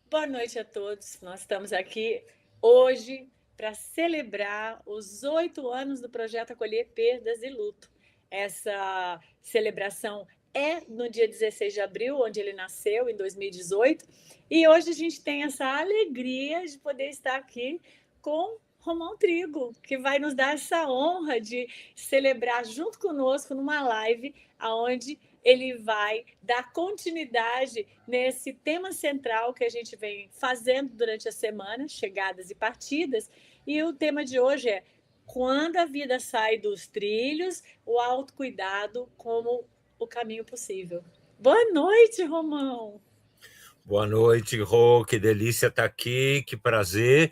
Boa noite a todos. Nós estamos aqui hoje para celebrar os 8 anos do projeto Acolher Perdas e Luto. Essa celebração é no dia 16 de abril, onde ele nasceu, em 2018, e hoje a gente tem essa alegria de poder estar aqui com Romão Trigo, que vai nos dar essa honra de celebrar junto conosco numa live onde ele vai dar continuidade nesse tema central que a gente vem fazendo durante a semana, chegadas e partidas. E o tema de hoje é: quando a vida sai dos trilhos, o autocuidado como o caminho possível. Boa noite, Romão! Boa noite, Rô, que delícia estar aqui, que prazer.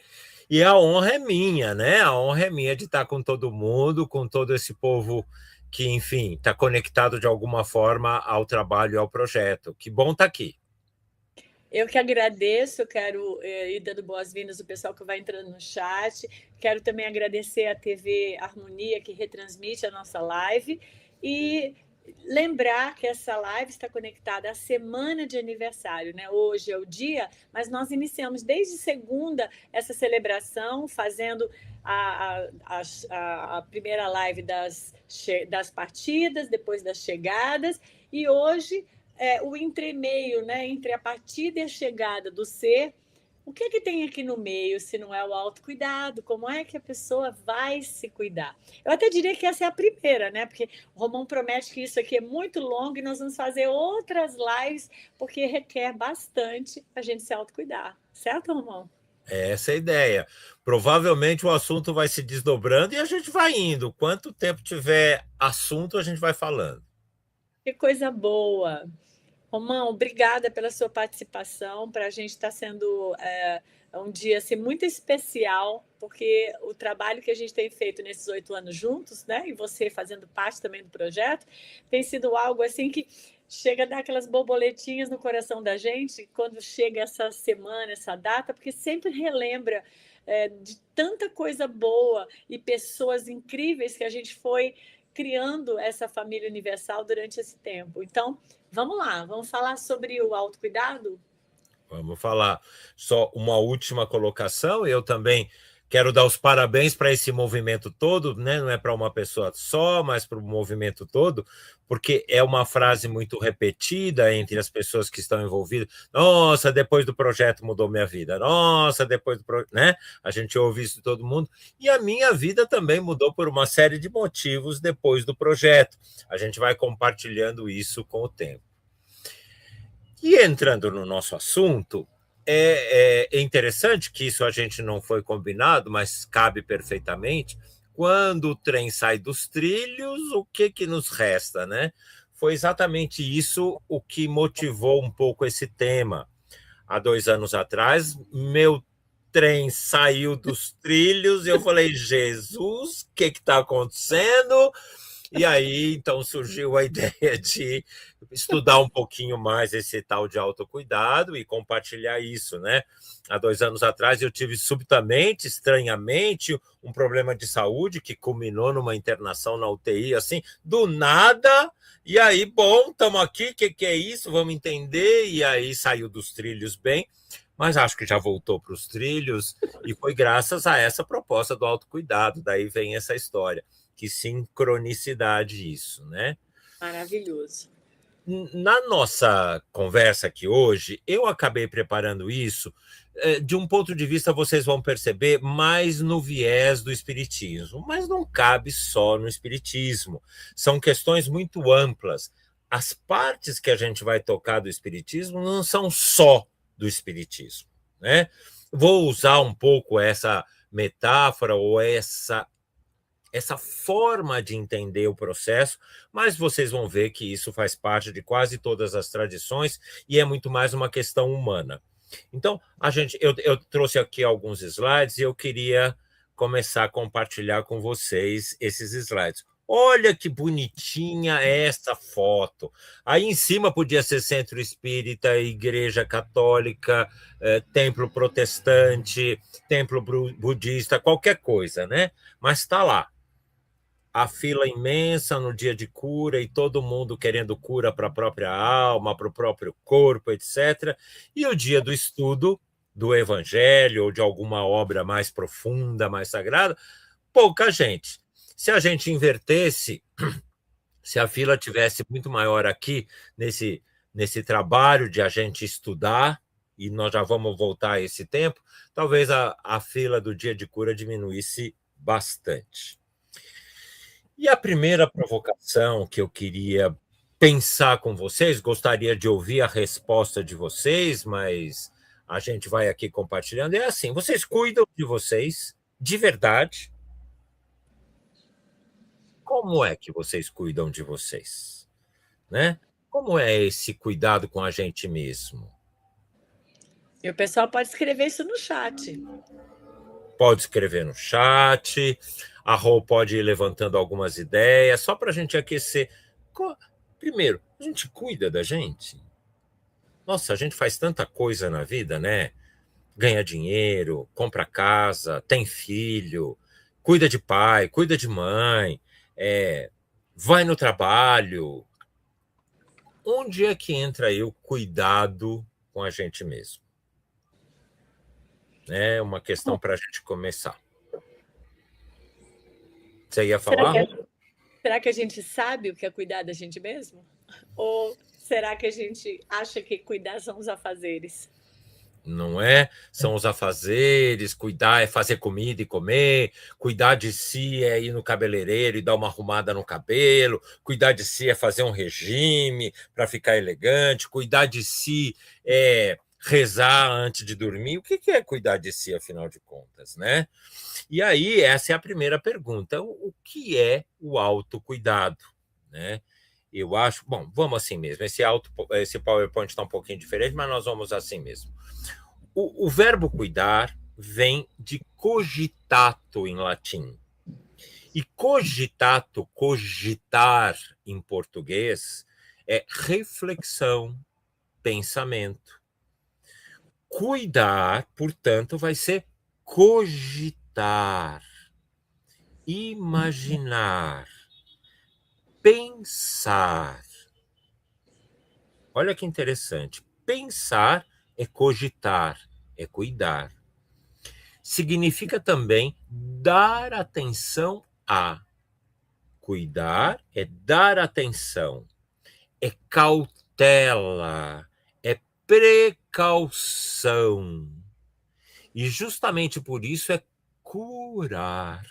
E a honra é minha, né? A honra é minha de estar com todo mundo, com todo esse povo que, enfim, está conectado de alguma forma ao trabalho e ao projeto. Que bom estar aqui. Eu que agradeço, eu quero ir dando boas-vindas ao pessoal que vai entrando no chat. Quero também agradecer à TV Harmonia, que retransmite a nossa live. E lembrar que essa live está conectada à semana de aniversário, né? Hoje é o dia, mas nós iniciamos desde segunda essa celebração, fazendo a primeira live das partidas, depois das chegadas, e hoje o entremeio, né, entre a partida e a chegada do ser. O que é que tem aqui no meio, se não é o autocuidado? Como é que a pessoa vai se cuidar? Eu até diria que essa é a primeira, né? Porque o Romão promete que isso aqui é muito longo e nós vamos fazer outras lives, porque requer bastante a gente se autocuidar. Certo, Romão? Essa é a ideia. Provavelmente o assunto vai se desdobrando e a gente vai indo. Quanto tempo tiver assunto, a gente vai falando. Que coisa boa! Romão, obrigada pela sua participação. Para a gente está sendo um dia assim, muito especial, porque o trabalho que a gente tem feito nesses 8 anos juntos, né, e você fazendo parte também do projeto, tem sido algo assim que chega a dar aquelas borboletinhas no coração da gente quando chega essa semana, essa data, porque sempre relembra de tanta coisa boa e pessoas incríveis que a gente foi criando essa família universal durante esse tempo. Então, vamos lá, vamos falar sobre o autocuidado? Vamos falar. Só uma última colocação. Eu também quero dar os parabéns para esse movimento todo, né? Não é para uma pessoa só, mas para o movimento todo, porque é uma frase muito repetida entre as pessoas que estão envolvidas. Nossa, depois do projeto mudou minha vida. Nossa, depois do projeto, né? A gente ouve isso de todo mundo. E a minha vida também mudou por uma série de motivos depois do projeto. A gente vai compartilhando isso com o tempo. E entrando no nosso assunto, é interessante que isso a gente não foi combinado, mas cabe perfeitamente. Quando o trem sai dos trilhos, o que nos resta, né? Foi exatamente isso o que motivou um pouco esse tema. Há 2 anos atrás, meu trem saiu dos trilhos e eu falei, Jesus, o que está acontecendo? E aí, então, surgiu a ideia de estudar um pouquinho mais esse tal de autocuidado e compartilhar isso, né? Há 2 anos atrás, eu tive subitamente, estranhamente, um problema de saúde que culminou numa internação na UTI, assim, do nada. E aí, bom, estamos aqui, o que é isso? Vamos entender. E aí saiu dos trilhos bem, mas acho que já voltou para os trilhos e foi graças a essa proposta do autocuidado. Daí vem essa história. Que sincronicidade isso, né? Maravilhoso. Na nossa conversa aqui hoje, eu acabei preparando isso de um ponto de vista, vocês vão perceber, mais no viés do espiritismo, mas não cabe só no espiritismo. São questões muito amplas. As partes que a gente vai tocar do espiritismo não são só do espiritismo, né? Vou usar um pouco essa metáfora ou essa forma de entender o processo, mas vocês vão ver que isso faz parte de quase todas as tradições e é muito mais uma questão humana. Então, eu trouxe aqui alguns slides e eu queria começar a compartilhar com vocês esses slides. Olha que bonitinha essa foto. Aí em cima podia ser centro espírita, igreja católica, templo protestante, templo budista, qualquer coisa, né? Mas está lá a fila imensa no dia de cura e todo mundo querendo cura para a própria alma, para o próprio corpo, etc. E o dia do estudo do Evangelho ou de alguma obra mais profunda, mais sagrada? Pouca gente. Se a gente invertesse, se a fila tivesse muito maior aqui nesse trabalho de a gente estudar, e nós já vamos voltar a esse tempo, talvez a fila do dia de cura diminuísse bastante. E a primeira provocação que eu queria pensar com vocês, gostaria de ouvir a resposta de vocês, mas a gente vai aqui compartilhando, é assim, vocês cuidam de vocês de verdade? Como é que vocês cuidam de vocês? Né? Como é esse cuidado com a gente mesmo? E o pessoal pode escrever isso no chat. Pode escrever no chat, a Rô pode ir levantando algumas ideias, só para a gente aquecer. Primeiro, a gente cuida da gente. Nossa, a gente faz tanta coisa na vida, né? Ganha dinheiro, compra casa, tem filho, cuida de pai, cuida de mãe, vai no trabalho. Onde é que entra aí o cuidado com a gente mesmo? É uma questão para a gente começar. Você ia falar? Será que a gente sabe o que é cuidar da gente mesmo? Ou será que a gente acha que cuidar são os afazeres? Não é? São os afazeres, cuidar é fazer comida e comer, cuidar de si é ir no cabeleireiro e dar uma arrumada no cabelo, cuidar de si é fazer um regime para ficar elegante, cuidar de si é rezar antes de dormir. O que é cuidar de si, afinal de contas, né? E aí, essa é a primeira pergunta. O que é o autocuidado, né? Eu acho... Bom, vamos assim mesmo. Esse PowerPoint está um pouquinho diferente, mas nós vamos assim mesmo. O verbo cuidar vem de cogitato em latim. E cogitato, cogitar em português, é reflexão, pensamento. Cuidar, portanto, vai ser cogitar, imaginar, pensar. Olha que interessante. Pensar é cogitar, é cuidar. Significa também dar atenção a. Cuidar é dar atenção, é cautela, é precaução. E justamente por isso é curar.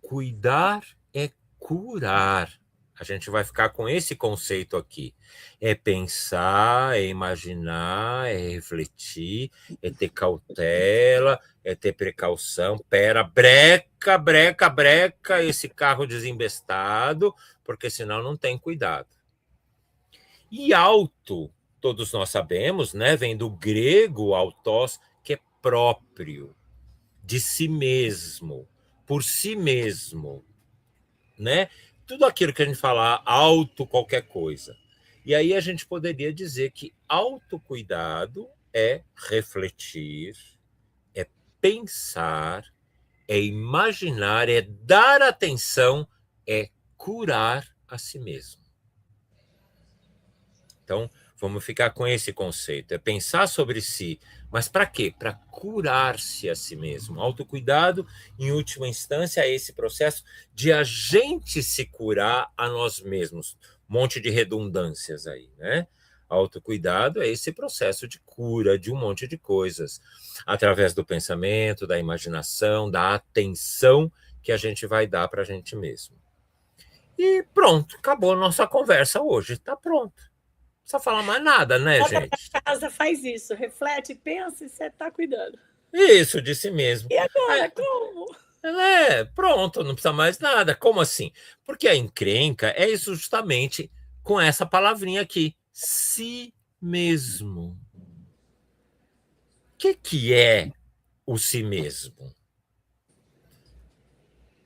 Cuidar é curar. A gente vai ficar com esse conceito aqui. É pensar, é imaginar, é refletir, é ter cautela, é ter precaução. Pera, breca, breca, breca esse carro desembestado, porque senão não tem cuidado. E auto, todos nós sabemos, né? Vem do grego autos, que é próprio, de si mesmo, por si mesmo, né? Tudo aquilo que a gente falar, auto qualquer coisa. E aí a gente poderia dizer que autocuidado é refletir, é pensar, é imaginar, é dar atenção, é curar a si mesmo. Então, vamos ficar com esse conceito, é pensar sobre si, mas para quê? Para curar-se a si mesmo. Autocuidado, em última instância, é esse processo de a gente se curar a nós mesmos. Um monte de redundâncias aí, né? Autocuidado é esse processo de cura de um monte de coisas, através do pensamento, da imaginação, da atenção que a gente vai dar para a gente mesmo. E pronto, acabou a nossa conversa hoje, está pronto. Não precisa falar mais nada, né, gente? Casa faz isso, reflete, pensa e você está cuidando. Isso, de si mesmo. E agora, como? Pronto, não precisa mais nada. Como assim? Porque a encrenca é isso justamente com essa palavrinha aqui, si mesmo. O que é o si mesmo?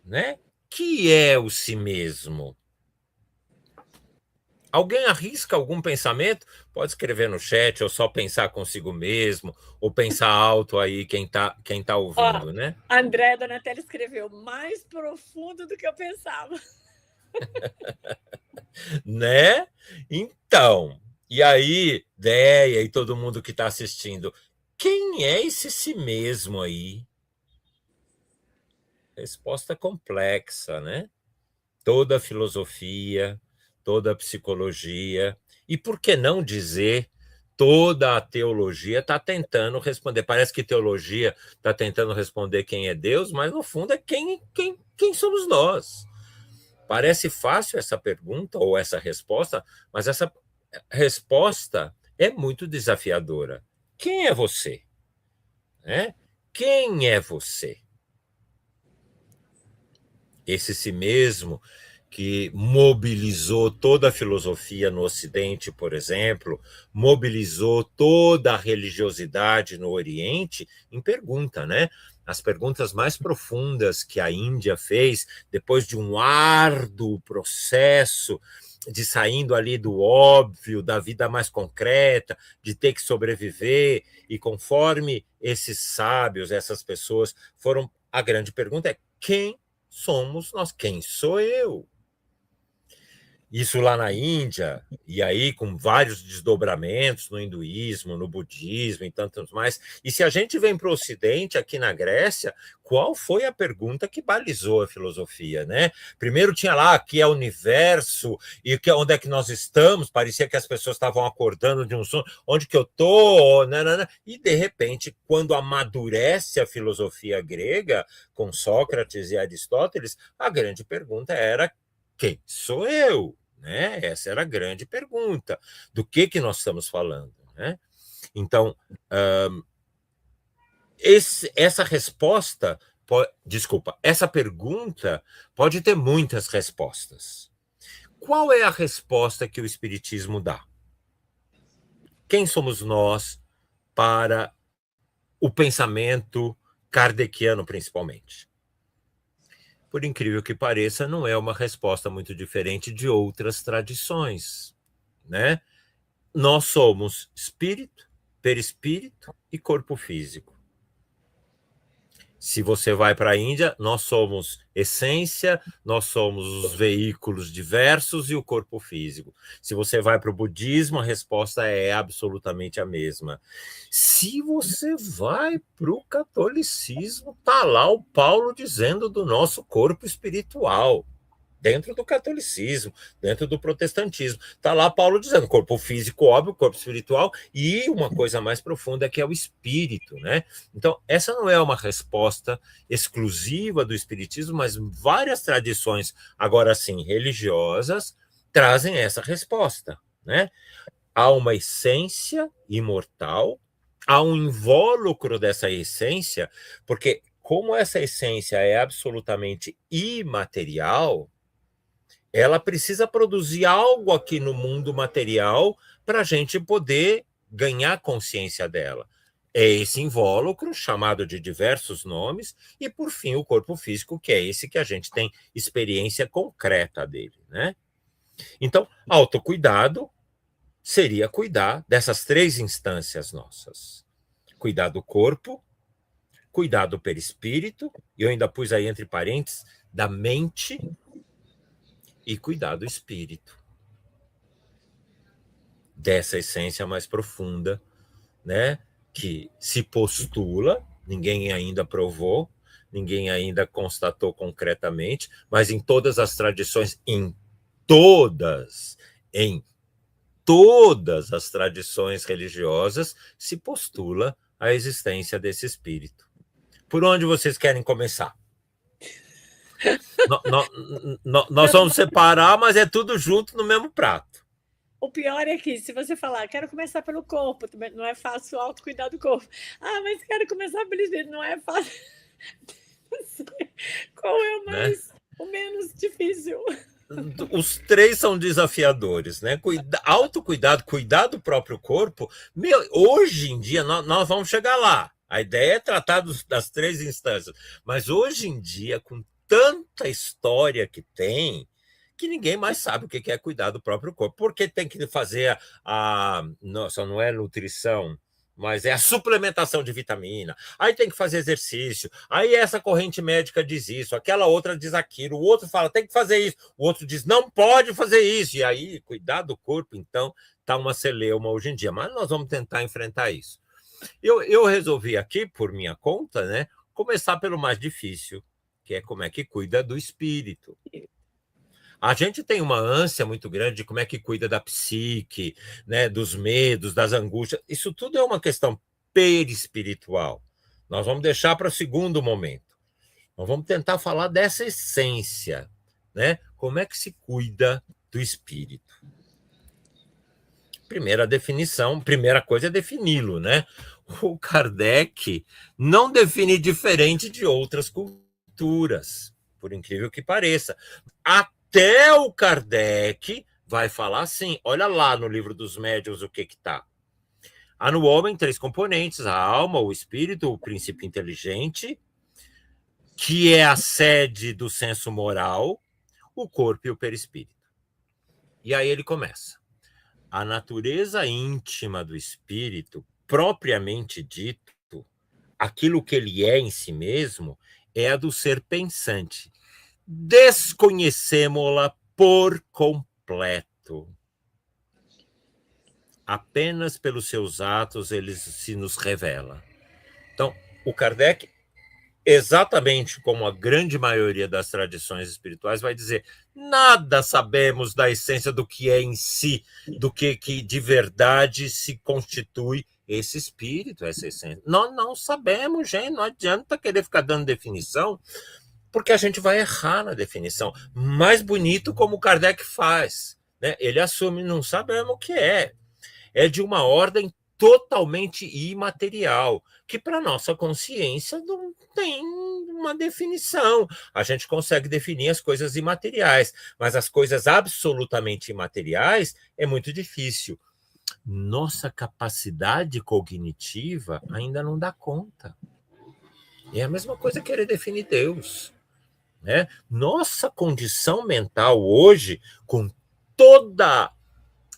Né? Que é o si mesmo? Alguém arrisca algum pensamento? Pode escrever no chat, ou só pensar consigo mesmo, ou pensar alto aí quem tá ouvindo, né? A Andréa Donatelli escreveu mais profundo do que eu pensava. Né? Então, E aí, Déia e todo mundo que está assistindo, quem é esse si mesmo aí? Resposta complexa, né? Toda a filosofia, toda a psicologia, e por que não dizer toda a teologia está tentando responder. Parece que teologia está tentando responder quem é Deus, mas no fundo é quem somos nós. Parece fácil essa pergunta ou essa resposta, mas essa resposta é muito desafiadora. Quem é você? Né? Quem é você? Esse si mesmo que mobilizou toda a filosofia no Ocidente, por exemplo, mobilizou toda a religiosidade no Oriente, em pergunta, né? As perguntas mais profundas que a Índia fez, depois de um árduo processo de saindo ali do óbvio, da vida mais concreta, de ter que sobreviver, e conforme esses sábios, essas pessoas foram, a grande pergunta é: quem somos nós? Quem sou eu? Isso lá na Índia, e aí com vários desdobramentos no hinduísmo, no budismo e tantos mais. E se a gente vem para o Ocidente, aqui na Grécia, qual foi a pergunta que balizou a filosofia, né? Primeiro tinha lá, aqui é o universo, e onde é que nós estamos? Parecia que as pessoas estavam acordando de um sono, onde que eu estou? E, de repente, quando amadurece a filosofia grega, com Sócrates e Aristóteles, a grande pergunta era: quem sou eu? Né? Essa era a grande pergunta. Do que nós estamos falando? Né? Então, essa resposta, essa pergunta pode ter muitas respostas. Qual é a resposta que o Espiritismo dá? Quem somos nós para o pensamento kardeciano, principalmente? Por incrível que pareça, não é uma resposta muito diferente de outras tradições, né? Nós somos espírito, perispírito e corpo físico. Se você vai para a Índia, nós somos essência, nós somos os veículos diversos e o corpo físico. Se você vai para o budismo, a resposta é absolutamente a mesma. Se você vai para o catolicismo, está lá o Paulo dizendo do nosso corpo espiritual. Dentro do catolicismo, dentro do protestantismo. Está lá Paulo dizendo, corpo físico, óbvio, corpo espiritual, e uma coisa mais profunda que é o espírito, né? Então, essa não é uma resposta exclusiva do espiritismo, mas várias tradições, agora sim, religiosas, trazem essa resposta, né? Há uma essência imortal, há um invólucro dessa essência, porque como essa essência é absolutamente imaterial, ela precisa produzir algo aqui no mundo material para a gente poder ganhar consciência dela. É esse invólucro, chamado de diversos nomes, e, por fim, o corpo físico, que é esse que a gente tem experiência concreta dele, né? Então, autocuidado seria cuidar dessas três instâncias nossas. Cuidar do corpo, cuidar do perispírito, e eu ainda pus aí entre parênteses, da mente, e cuidar do espírito, dessa essência mais profunda, né? Que se postula, ninguém ainda provou, ninguém ainda constatou concretamente, mas em todas as tradições, em todas as tradições religiosas, se postula a existência desse espírito. Por onde vocês querem começar? Nós vamos separar, mas é tudo junto no mesmo prato. O pior é que, se você falar, quero começar pelo corpo, não é fácil autocuidar do corpo. Ah, mas quero começar pelo espírito, não é fácil. Qual é o menos difícil? Os três são desafiadores, né? Autocuidado, cuidar do próprio corpo. Hoje em dia, nós vamos chegar lá. A ideia é tratar das três instâncias. Mas hoje em dia, com tanta história que tem, que ninguém mais sabe o que é cuidar do próprio corpo. Porque tem que fazer só não é nutrição, mas é a suplementação de vitamina. Aí tem que fazer exercício. Aí essa corrente médica diz isso, aquela outra diz aquilo, o outro fala, tem que fazer isso, o outro diz, não pode fazer isso. E aí, cuidar do corpo, então, está uma celeuma hoje em dia. Mas nós vamos tentar enfrentar isso. Eu resolvi aqui, por minha conta, né, começar pelo mais difícil, que é como é que cuida do espírito. A gente tem uma ânsia muito grande de como é que cuida da psique, né, dos medos, das angústias. Isso tudo é uma questão perispiritual. Nós vamos deixar para o segundo momento. Nós vamos tentar falar dessa essência, né? Como é que se cuida do espírito? Primeira definição, primeira coisa é defini-lo, né? O Kardec não define diferente de outras culturas, por incrível que pareça. Até o Kardec vai falar assim, olha lá no livro dos médiuns o que está. Há no homem 3 componentes, a alma, o espírito, o princípio inteligente, que é a sede do senso moral, o corpo e o perispírito. E aí ele começa. A natureza íntima do espírito, propriamente dito, aquilo que ele é em si mesmo, é a do ser pensante. Desconhecemos-la por completo. Apenas pelos seus atos ele se nos revela. Então, o Kardec, exatamente como a grande maioria das tradições espirituais, vai dizer: nada sabemos da essência do que é em si, do que de verdade se constitui esse espírito, essa essência. Nós não sabemos, gente, não adianta querer ficar dando definição, porque a gente vai errar na definição. Mais bonito como o Kardec faz, né? Ele assume, não sabemos o que é. É de uma ordem totalmente imaterial, que para nossa consciência não tem uma definição. A gente consegue definir as coisas imateriais, mas as coisas absolutamente imateriais é muito difícil. Nossa capacidade cognitiva ainda não dá conta. É a mesma coisa querer definir Deus, né? Nossa condição mental hoje, com toda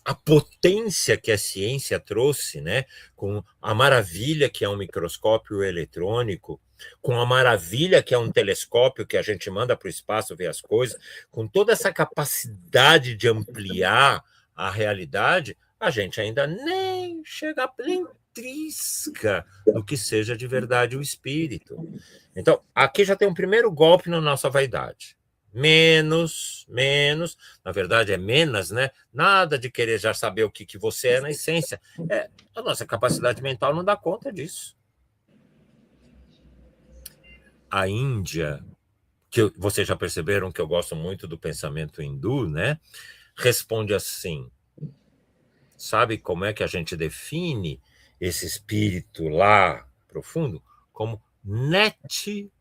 a potência que a ciência trouxe, né? Com a maravilha que é um microscópio eletrônico, com a maravilha que é um telescópio que a gente manda para o espaço ver as coisas, com toda essa capacidade de ampliar a realidade, a gente ainda nem chega, nem trisca do que seja de verdade o espírito. Então, aqui já tem um primeiro golpe na nossa vaidade. Menos, na verdade é menos, né? Nada de querer já saber o que você é na essência. A nossa capacidade mental não dá conta disso. A Índia, que vocês já perceberam que eu gosto muito do pensamento hindu, né? Responde assim: sabe como é que a gente define esse espírito lá profundo? Como net.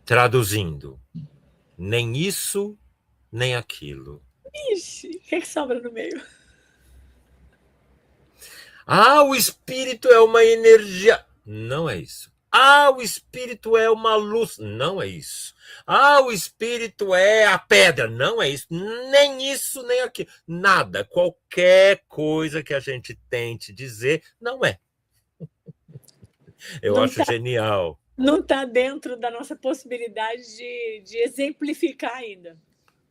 Traduzindo, nem isso, nem aquilo. Ixi, o que sobra no meio? O espírito é uma energia. Não é isso. O espírito é uma luz. Não é isso. O espírito é a pedra. Não é isso. Nem isso, nem aquilo. Nada. Qualquer coisa que a gente tente dizer, não é. Eu acho genial. Não está dentro da nossa possibilidade de exemplificar ainda.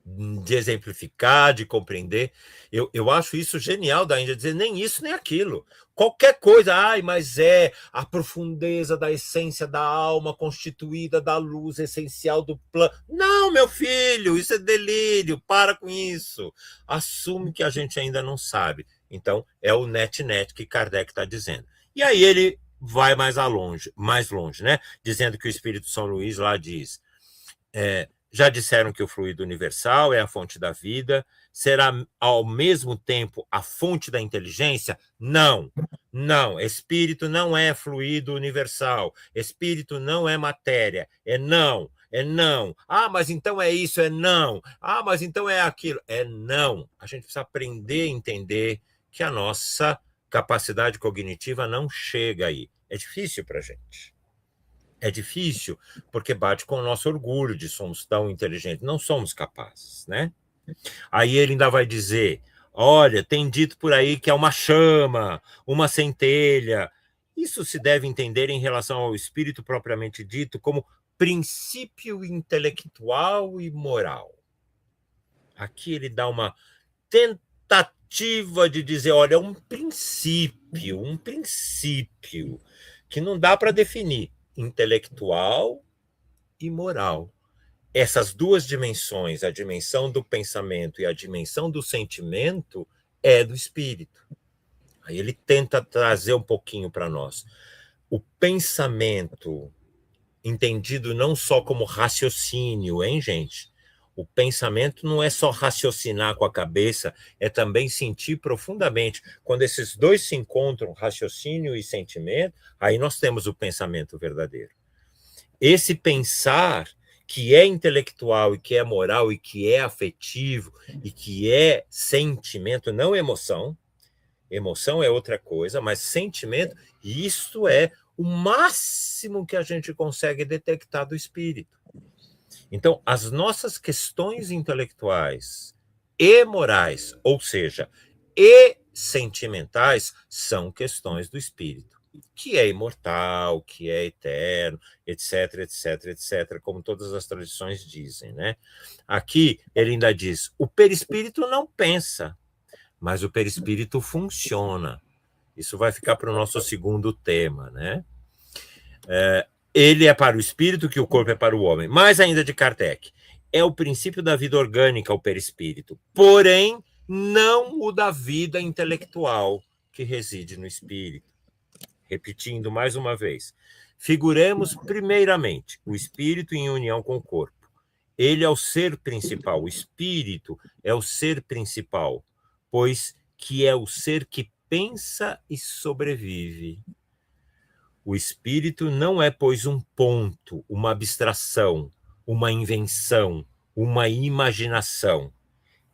De exemplificar, de compreender. Eu acho isso genial da Índia, dizer nem isso, nem aquilo. Qualquer coisa, mas é a profundeza da essência da alma constituída da luz essencial do plano. Não, meu filho, isso é delírio, para com isso. Assume que a gente ainda não sabe. Então, é o net que Kardec está dizendo. E aí ele vai mais longe, né? Dizendo que o Espírito São Luís lá diz: já disseram que o fluido universal é a fonte da vida. Será ao mesmo tempo a fonte da inteligência? Não. Espírito não é fluido universal. Espírito não é matéria. É não. Mas então é isso, é não. Mas então é aquilo. É não. A gente precisa aprender a entender que a nossa capacidade cognitiva não chega aí. É difícil para a gente. É difícil porque bate com o nosso orgulho de somos tão inteligentes. Não somos capazes, né? Aí ele ainda vai dizer: Olha, tem dito por aí que é uma chama, uma centelha. Isso se deve entender em relação ao espírito propriamente dito como princípio intelectual e moral. Aqui ele dá uma tentativa de dizer, olha, um princípio que não dá para definir, intelectual e moral. Essas duas dimensões, a dimensão do pensamento e a dimensão do sentimento, é do espírito. Aí ele tenta trazer um pouquinho para nós. O pensamento, entendido não só como raciocínio, hein, gente? O pensamento não é só raciocinar com a cabeça, é também sentir profundamente. Quando esses dois se encontram, raciocínio e sentimento, aí nós temos o pensamento verdadeiro. Esse pensar que é intelectual e que é moral e que é afetivo e que é sentimento, não emoção. Emoção é outra coisa, mas sentimento, isto é o máximo que a gente consegue detectar do espírito. Então, as nossas questões intelectuais e morais, ou seja, e sentimentais, são questões do espírito, que é imortal, que é eterno, etc, etc, etc, como todas as tradições dizem, né? Aqui ele ainda diz: o perispírito não pensa, mas o perispírito funciona. Isso vai ficar para o nosso segundo tema, né? Ele é para o espírito, que o corpo é para o homem. Mais ainda de Kardec, é o princípio da vida orgânica, o perispírito, porém não o da vida intelectual que reside no espírito. Repetindo mais uma vez, figuremos primeiramente o espírito em união com o corpo. Ele é o ser principal, o espírito é o ser principal, pois que é o ser que pensa e sobrevive. O espírito não é, pois, um ponto, uma abstração, uma invenção, uma imaginação.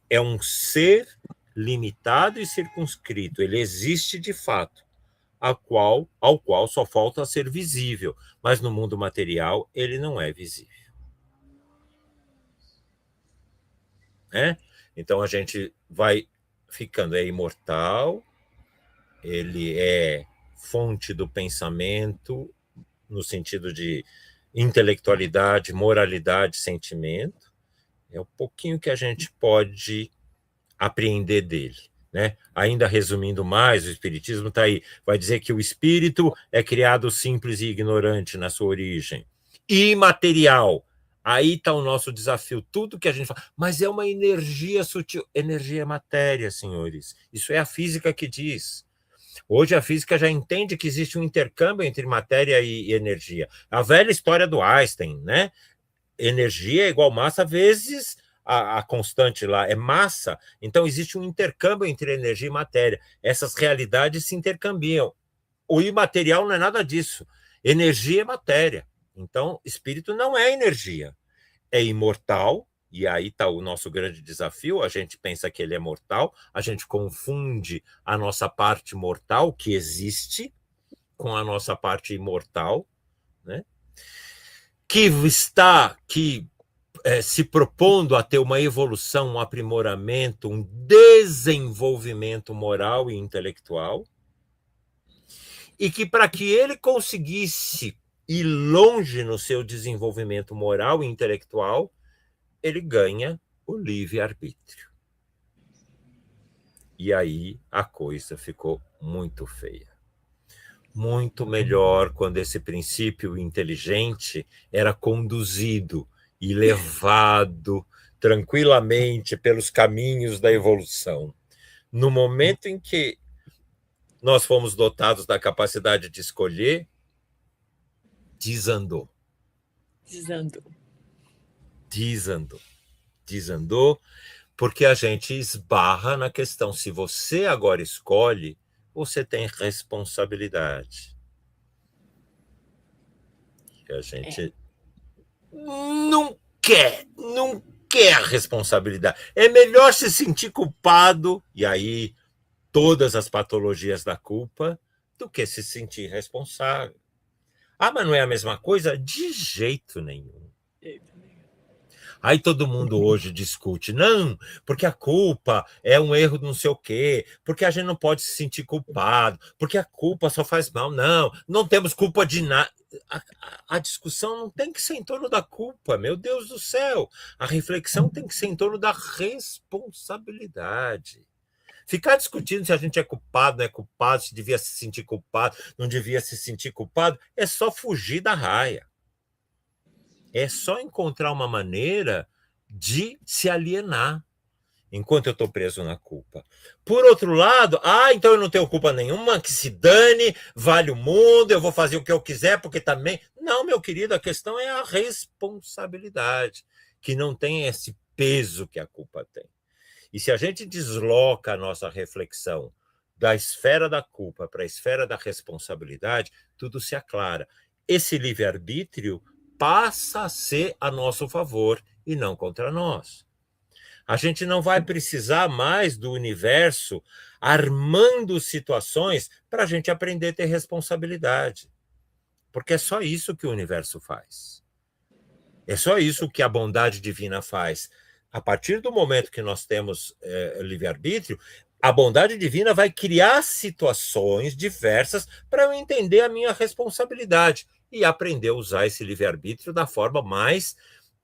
É um ser limitado e circunscrito. Ele existe de fato, ao qual só falta ser visível, mas no mundo material ele não é visível. Né? Então a gente vai ficando, é imortal, ele é fonte do pensamento, no sentido de intelectualidade, moralidade, sentimento. É um pouquinho que a gente pode apreender dele. Né? Ainda resumindo mais, o Espiritismo está aí, vai dizer que o espírito é criado simples e ignorante na sua origem, imaterial. Aí está o nosso desafio, tudo que a gente fala, mas é uma energia sutil. Energia é matéria, senhores. Isso é a física que diz. Hoje a física já entende que existe um intercâmbio entre matéria e energia. A velha história do Einstein, né? Energia é igual massa vezes a constante lá, é massa. Então existe um intercâmbio entre energia e matéria. Essas realidades se intercambiam. O imaterial não é nada disso. Energia é matéria. Então, espírito não é energia. É imortal, e aí está o nosso grande desafio. A gente pensa que ele é mortal, a gente confunde a nossa parte mortal, que existe, com a nossa parte imortal, né? Que se propondo a ter uma evolução, um aprimoramento, um desenvolvimento moral e intelectual, e que para que ele conseguisse ir longe no seu desenvolvimento moral e intelectual, ele ganha o livre-arbítrio. E aí a coisa ficou muito feia. Muito melhor quando esse princípio inteligente era conduzido e levado tranquilamente pelos caminhos da evolução. No momento em que nós fomos dotados da capacidade de escolher, desandou. Desandou, porque a gente esbarra na questão, se você agora escolhe, você tem responsabilidade. E a gente não quer a responsabilidade. É melhor se sentir culpado, e aí todas as patologias da culpa, do que se sentir responsável. Ah, mas não é a mesma coisa? De jeito nenhum. Aí todo mundo hoje discute, não, porque a culpa é um erro de não sei o quê, porque a gente não pode se sentir culpado, porque a culpa só faz mal. Não, não temos culpa de nada. A discussão não tem que ser em torno da culpa, meu Deus do céu. A reflexão tem que ser em torno da responsabilidade. Ficar discutindo se a gente é culpado, não é culpado, se devia se sentir culpado, não devia se sentir culpado, é só fugir da raia. É só encontrar uma maneira de se alienar enquanto eu estou preso na culpa. Por outro lado, então eu não tenho culpa nenhuma, que se dane, vale o mundo, eu vou fazer o que eu quiser, porque também... Não, meu querido, a questão é a responsabilidade, que não tem esse peso que a culpa tem. E se a gente desloca a nossa reflexão da esfera da culpa para a esfera da responsabilidade, tudo se aclara. Esse livre-arbítrio passa a ser a nosso favor e não contra nós. A gente não vai precisar mais do universo armando situações para a gente aprender a ter responsabilidade. Porque é só isso que o universo faz. É só isso que a bondade divina faz. A partir do momento que nós temos livre-arbítrio, a bondade divina vai criar situações diversas para eu entender a minha responsabilidade e aprender a usar esse livre-arbítrio da forma mais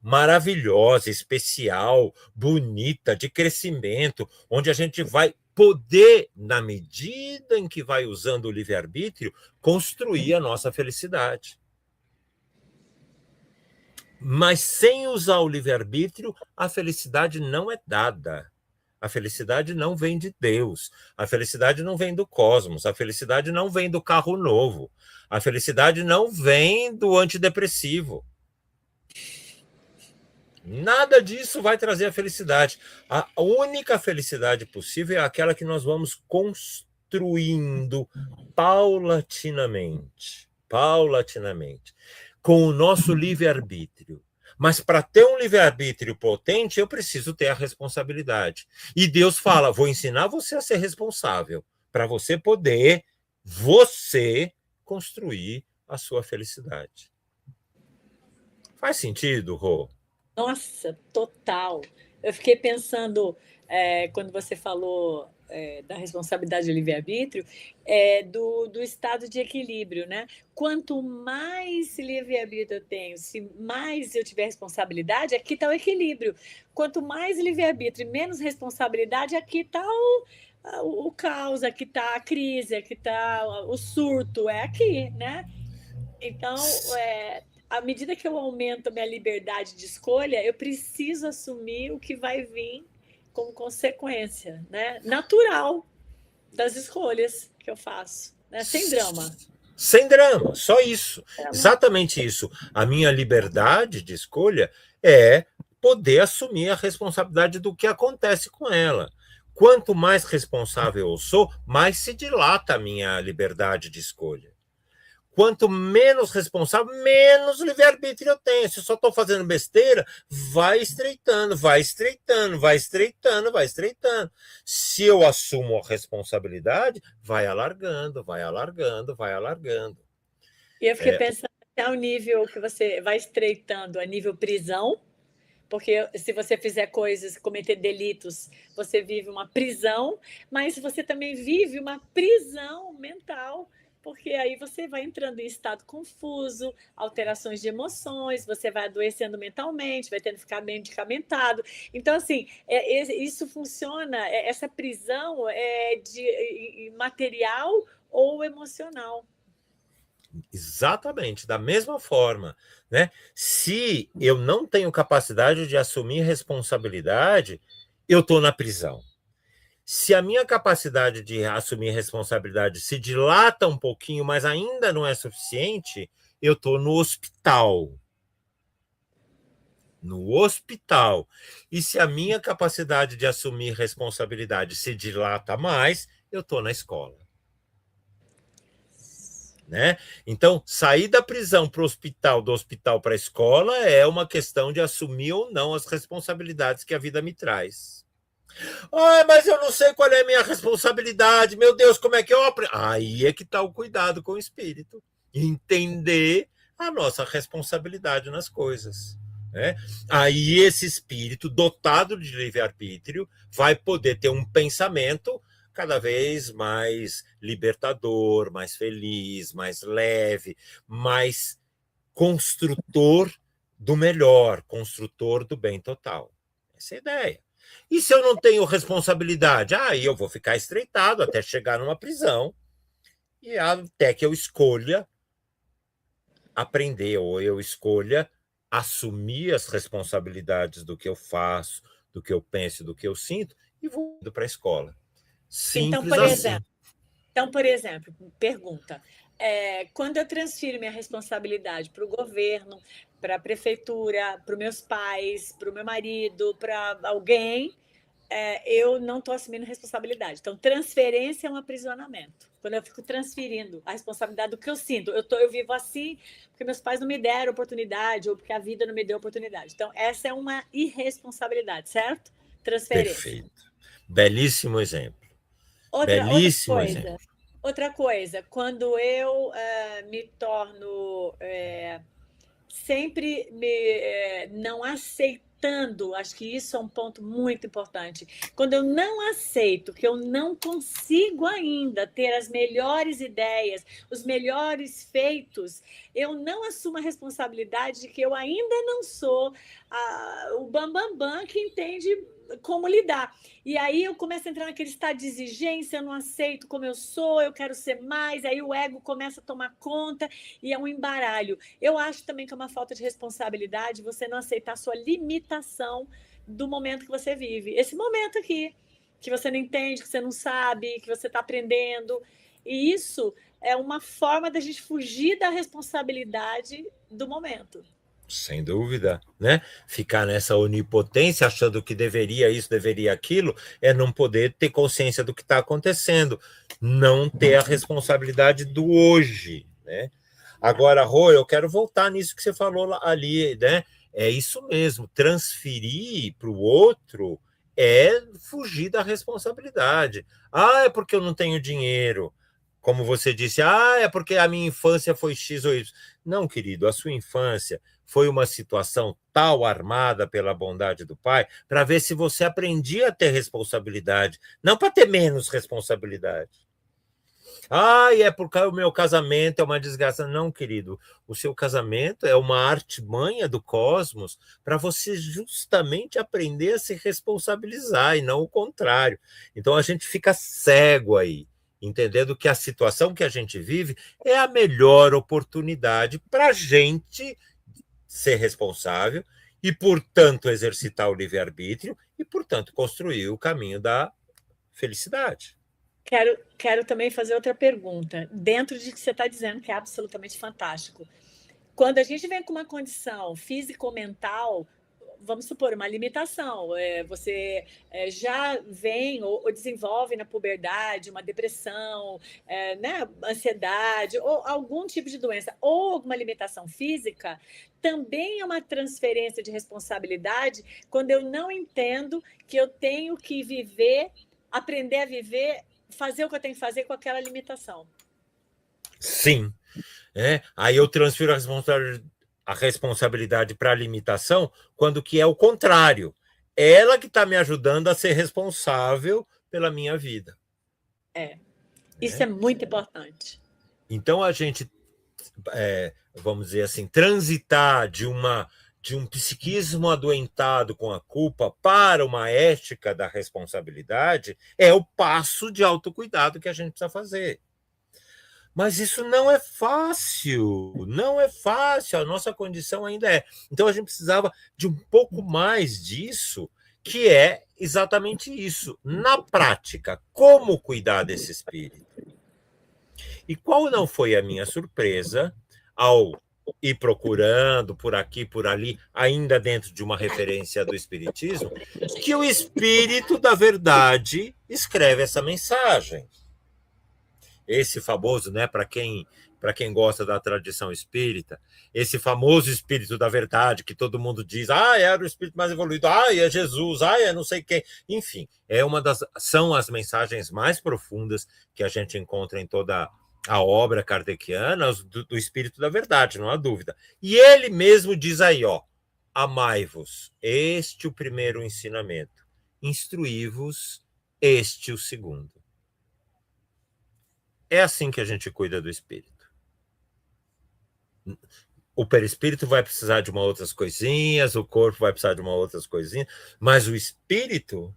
maravilhosa, especial, bonita, de crescimento, onde a gente vai poder, na medida em que vai usando o livre-arbítrio, construir a nossa felicidade. Mas sem usar o livre-arbítrio, a felicidade não é dada. A felicidade não vem de Deus. A felicidade não vem do cosmos. A felicidade não vem do carro novo. A felicidade não vem do antidepressivo. Nada disso vai trazer a felicidade. A única felicidade possível é aquela que nós vamos construindo paulatinamente. Paulatinamente. Com o nosso livre-arbítrio. Mas para ter um livre-arbítrio potente, eu preciso ter a responsabilidade. E Deus fala, vou ensinar você a ser responsável, para você poder, construir a sua felicidade. Faz sentido, Rô? Nossa, total. Eu fiquei pensando, quando você falou da responsabilidade do livre-arbítrio, do estado de equilíbrio, né? Quanto mais livre-arbítrio eu tenho, se mais eu tiver responsabilidade, aqui está o equilíbrio. Quanto mais livre-arbítrio e menos responsabilidade, aqui está o caos, aqui está a crise, aqui está o surto, é aqui, né? Então, à medida que eu aumento a minha liberdade de escolha, eu preciso assumir o que vai vir como consequência, né? Natural das escolhas que eu faço, né? Sem drama. Sem drama, só isso. Exatamente isso. A minha liberdade de escolha é poder assumir a responsabilidade do que acontece com ela. Quanto mais responsável eu sou, mais se dilata a minha liberdade de escolha. Quanto menos responsável, menos livre-arbítrio eu tenho. Se eu só estou fazendo besteira, vai estreitando, vai estreitando, vai estreitando, vai estreitando. Se eu assumo a responsabilidade, vai alargando, vai alargando, vai alargando. E eu fiquei pensando até o nível que você vai estreitando, a nível prisão, porque se você fizer coisas, cometer delitos, você vive uma prisão, mas você também vive uma prisão mental, porque aí você vai entrando em estado confuso, alterações de emoções, você vai adoecendo mentalmente, vai tendo que ficar medicamentado. Então, assim, isso funciona, essa prisão é de material ou emocional. Exatamente, da mesma forma, né? Se eu não tenho capacidade de assumir responsabilidade, eu estou na prisão. Se a minha capacidade de assumir responsabilidade se dilata um pouquinho, mas ainda não é suficiente, eu estou no hospital. No hospital. E se a minha capacidade de assumir responsabilidade se dilata mais, eu estou na escola. Né? Então, sair da prisão para o hospital, do hospital para a escola, é uma questão de assumir ou não as responsabilidades que a vida me traz. Mas eu não sei qual é a minha responsabilidade, meu Deus, como é que eu aprendo? Aí é que está o cuidado com o espírito. Entender a nossa responsabilidade nas coisas. né? Aí esse espírito dotado de livre-arbítrio vai poder ter um pensamento cada vez mais libertador, mais feliz, mais leve, mais construtor do melhor, construtor do bem total. Essa é a ideia. E se eu não tenho responsabilidade? Aí eu vou ficar estreitado até chegar numa prisão e até que eu escolha aprender ou eu escolha assumir as responsabilidades do que eu faço, do que eu penso, do que eu sinto e vou indo para a escola. Então, Simples por assim. exemplo, pergunta, quando eu transfiro minha responsabilidade para o governo, para a prefeitura, para os meus pais, para o meu marido, para alguém, eu não estou assumindo responsabilidade. Então, transferência é um aprisionamento. Quando eu fico transferindo a responsabilidade do que eu sinto, eu vivo assim porque meus pais não me deram oportunidade ou porque a vida não me deu oportunidade. Então, essa é uma irresponsabilidade, certo? Transferência. Perfeito. Belíssimo exemplo. Outra, outra Belíssimo coisa, exemplo. outra coisa, quando eu me torno sempre não aceitando, acho que isso é um ponto muito importante. Quando eu não aceito que eu não consigo ainda ter as melhores ideias, os melhores feitos, eu não assumo a responsabilidade de que eu ainda não sou o bambambam bam, bam, que entende como lidar. E aí eu começo a entrar naquele estado de exigência, eu não aceito como eu sou, eu quero ser mais, aí o ego começa a tomar conta e é um embaralho. Eu acho também que é uma falta de responsabilidade você não aceitar a sua limitação do momento que você vive. Esse momento aqui, que você não entende, que você não sabe, que você está aprendendo. E isso é uma forma da gente fugir da responsabilidade do momento. Sem dúvida, né? Ficar nessa onipotência, achando que deveria isso, deveria aquilo, é não poder ter consciência do que está acontecendo, não ter a responsabilidade do hoje, né? Agora, Rô, eu quero voltar nisso que você falou ali, né? É isso mesmo, transferir para o outro é fugir da responsabilidade. Ah, é porque eu não tenho dinheiro. Como você disse, é porque a minha infância foi X ou Y. Não, querido, a sua infância foi uma situação tal armada pela bondade do pai para ver se você aprendia a ter responsabilidade, não para ter menos responsabilidade. É porque o meu casamento é uma desgraça. Não, querido, o seu casamento é uma artimanha do cosmos para você justamente aprender a se responsabilizar e não o contrário. Então a gente fica cego aí, entendendo que a situação que a gente vive é a melhor oportunidade para a gente ser responsável e, portanto, exercitar o livre-arbítrio e, portanto, construir o caminho da felicidade. Quero também fazer outra pergunta, dentro de que você está dizendo que é absolutamente fantástico. Quando a gente vem com uma condição físico-mental, vamos supor, uma limitação, você já vem ou desenvolve na puberdade uma depressão, né, ansiedade, ou algum tipo de doença, ou alguma limitação física, também é uma transferência de responsabilidade quando eu não entendo que eu tenho que viver, aprender a viver, fazer o que eu tenho que fazer com aquela limitação. Sim. Aí eu transfiro a responsabilidade para a limitação, quando que é o contrário. Ela que está me ajudando a ser responsável pela minha vida. Isso é muito importante. Então a gente, vamos dizer assim, transitar de um psiquismo adoentado com a culpa para uma ética da responsabilidade é o passo de autocuidado que a gente precisa fazer. Mas isso não é fácil, não é fácil, a nossa condição ainda é. Então a gente precisava de um pouco mais disso, que é exatamente isso. Na prática, como cuidar desse espírito? E qual não foi a minha surpresa ao ir procurando por aqui, por ali, ainda dentro de uma referência do Espiritismo, que o Espírito da Verdade escreve essa mensagem. Esse famoso, né, para quem gosta da tradição espírita, esse famoso Espírito da Verdade, que todo mundo diz, era o Espírito mais evoluído, é Jesus, é não sei quem. Enfim, são as mensagens mais profundas que a gente encontra em toda a obra kardeciana do Espírito da Verdade, não há dúvida. E ele mesmo diz aí, amai-vos, este o primeiro ensinamento. Instruí-vos, este o segundo. É assim que a gente cuida do espírito. O perispírito vai precisar de uma outras coisinhas, o corpo vai precisar de uma outras coisinhas, mas o espírito,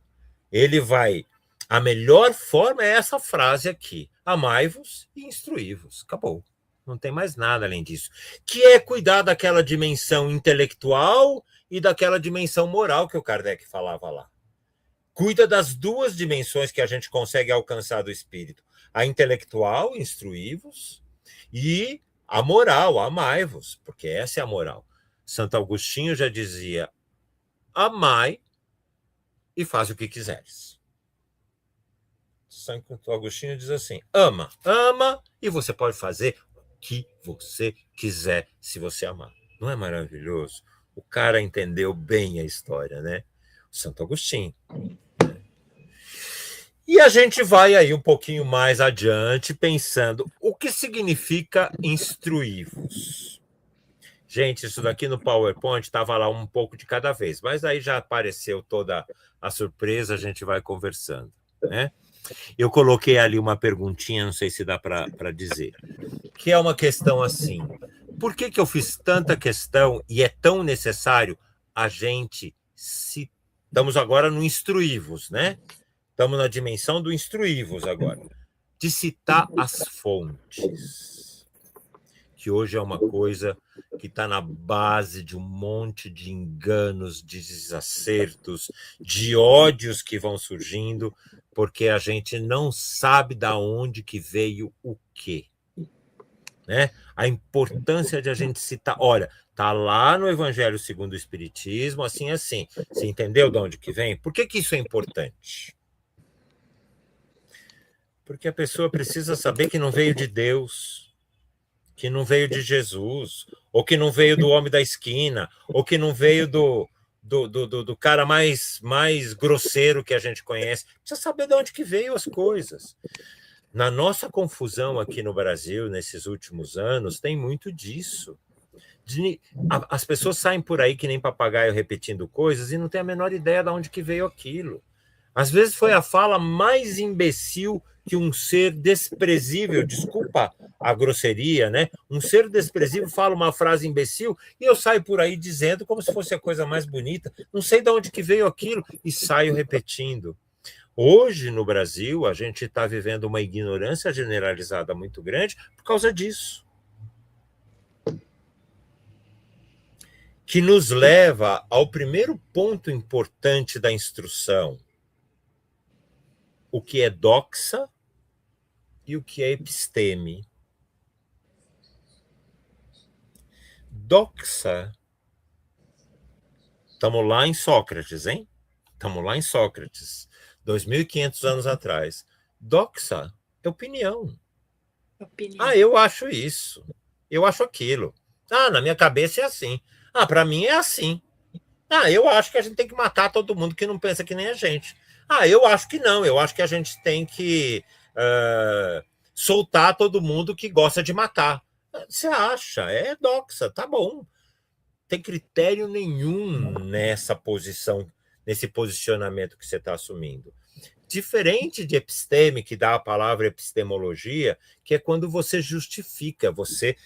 ele vai... A melhor forma é essa frase aqui: amai-vos e instruí-vos. Acabou. Não tem mais nada além disso. Que é cuidar daquela dimensão intelectual e daquela dimensão moral que o Kardec falava lá. Cuida das duas dimensões que a gente consegue alcançar do espírito. A intelectual, instruí-vos, e a moral, amai-vos, porque essa é a moral. Santo Agostinho já dizia: amai e faz o que quiseres. Santo Agostinho diz assim: ama e você pode fazer o que você quiser se você amar. Não é maravilhoso? O cara entendeu bem a história, né? O Santo Agostinho. E a gente vai aí um pouquinho mais adiante pensando o que significa instruí-vos. Gente, isso daqui no PowerPoint estava lá um pouco de cada vez, mas aí já apareceu toda a surpresa, a gente vai conversando, né? Eu coloquei ali uma perguntinha, não sei se dá para dizer, que é uma questão assim: por que eu fiz tanta questão e é tão necessário a gente se... Estamos agora no instruí-vos, né? Estamos na dimensão do instruí-vos agora, de citar as fontes, que hoje é uma coisa que está na base de um monte de enganos, de desacertos, de ódios que vão surgindo, porque a gente não sabe de onde que veio o quê. Né? A importância de a gente citar... Olha, está lá no Evangelho segundo o Espiritismo, assim, assim. Você entendeu de onde que vem? Por que isso é importante? Porque a pessoa precisa saber que não veio de Deus, que não veio de Jesus, ou que não veio do homem da esquina, ou que não veio do cara mais grosseiro que a gente conhece. Precisa saber de onde que veio as coisas. Na nossa confusão aqui no Brasil, nesses últimos anos, tem muito disso. As pessoas saem por aí que nem papagaio repetindo coisas e não tem a menor ideia de onde que veio aquilo. Às vezes foi a fala mais imbecil que um ser desprezível, desculpa a grosseria, né? Um ser desprezível fala uma frase imbecil e eu saio por aí dizendo como se fosse a coisa mais bonita. Não sei de onde que veio aquilo e saio repetindo. Hoje, no Brasil, a gente está vivendo uma ignorância generalizada muito grande por causa disso. Que nos leva ao primeiro ponto importante da instrução: o que é doxa e o que é episteme. Doxa, estamos lá em Sócrates, hein? Estamos lá em Sócrates, 2.500 anos atrás. Doxa é opinião. Ah, eu acho isso, eu acho aquilo. Ah, na minha cabeça é assim. Ah, para mim é assim. Ah, eu acho que a gente tem que matar todo mundo que não pensa que nem a gente. Ah, eu acho que não. Eu acho que a gente tem que soltar todo mundo que gosta de matar. Você acha? É doxa, tá bom. Tem critério nenhum nessa posição, nesse posicionamento que você está assumindo. Diferente de episteme, que dá a palavra epistemologia, que é quando você justifica, você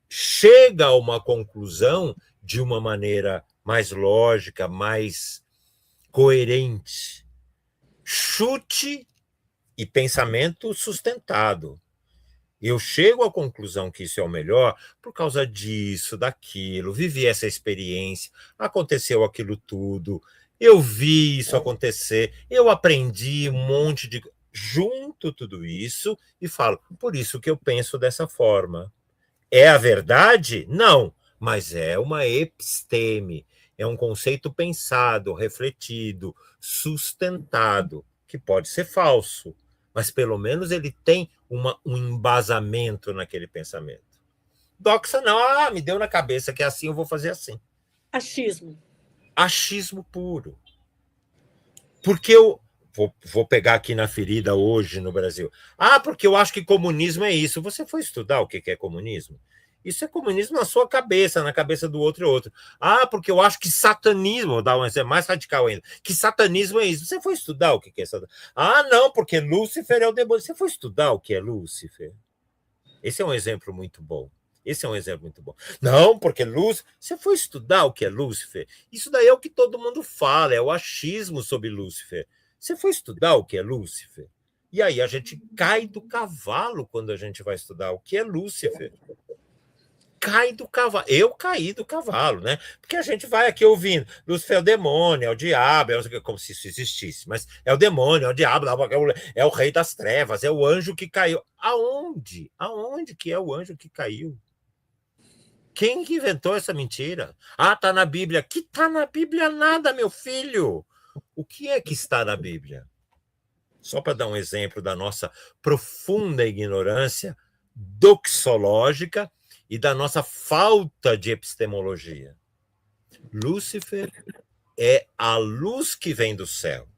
chega a uma conclusão de uma maneira mais lógica, mais coerente. Chute e pensamento sustentado. Eu chego à conclusão que isso é o melhor por causa disso, daquilo, vivi essa experiência, aconteceu aquilo tudo, eu vi isso acontecer, eu aprendi um monte de... Junto tudo isso e falo, por isso que eu penso dessa forma. É a verdade? Não, mas é uma episteme, é um conceito pensado, refletido, sustentado, que pode ser falso, mas pelo menos ele tem um embasamento naquele pensamento. Doxa não, me deu na cabeça que é assim, eu vou fazer assim. Achismo. Achismo puro. Porque eu vou pegar aqui na ferida hoje no Brasil. Ah, porque eu acho que comunismo é isso. Você foi estudar o que é comunismo? Isso é comunismo na sua cabeça, na cabeça do outro e outro. Ah, porque eu acho que satanismo, vou dar um exemplo mais radical ainda, que satanismo é isso. Você foi estudar o que é satanismo? Ah, não, porque Lúcifer é o demônio. Você foi estudar o que é Lúcifer? Esse é um exemplo muito bom. Esse é um exemplo muito bom. Não, porque Lúcifer... Você foi estudar o que é Lúcifer? Isso daí é o que todo mundo fala, é o achismo sobre Lúcifer. Você foi estudar o que é Lúcifer? E aí a gente cai do cavalo quando a gente vai estudar o que é Lúcifer. Cai do cavalo. Eu caí do cavalo, né? Porque a gente vai aqui ouvindo Lúcifer é o demônio, é o diabo, como se isso existisse, mas é o demônio, é o diabo, é o rei das trevas, é o anjo que caiu. Aonde? Aonde que é o anjo que caiu? Quem que inventou essa mentira? Ah, tá na Bíblia. Que tá na Bíblia nada, meu filho. O que é que está na Bíblia? Só para dar um exemplo da nossa profunda ignorância doxológica e da nossa falta de epistemologia. Lúcifer é a luz que vem do céu.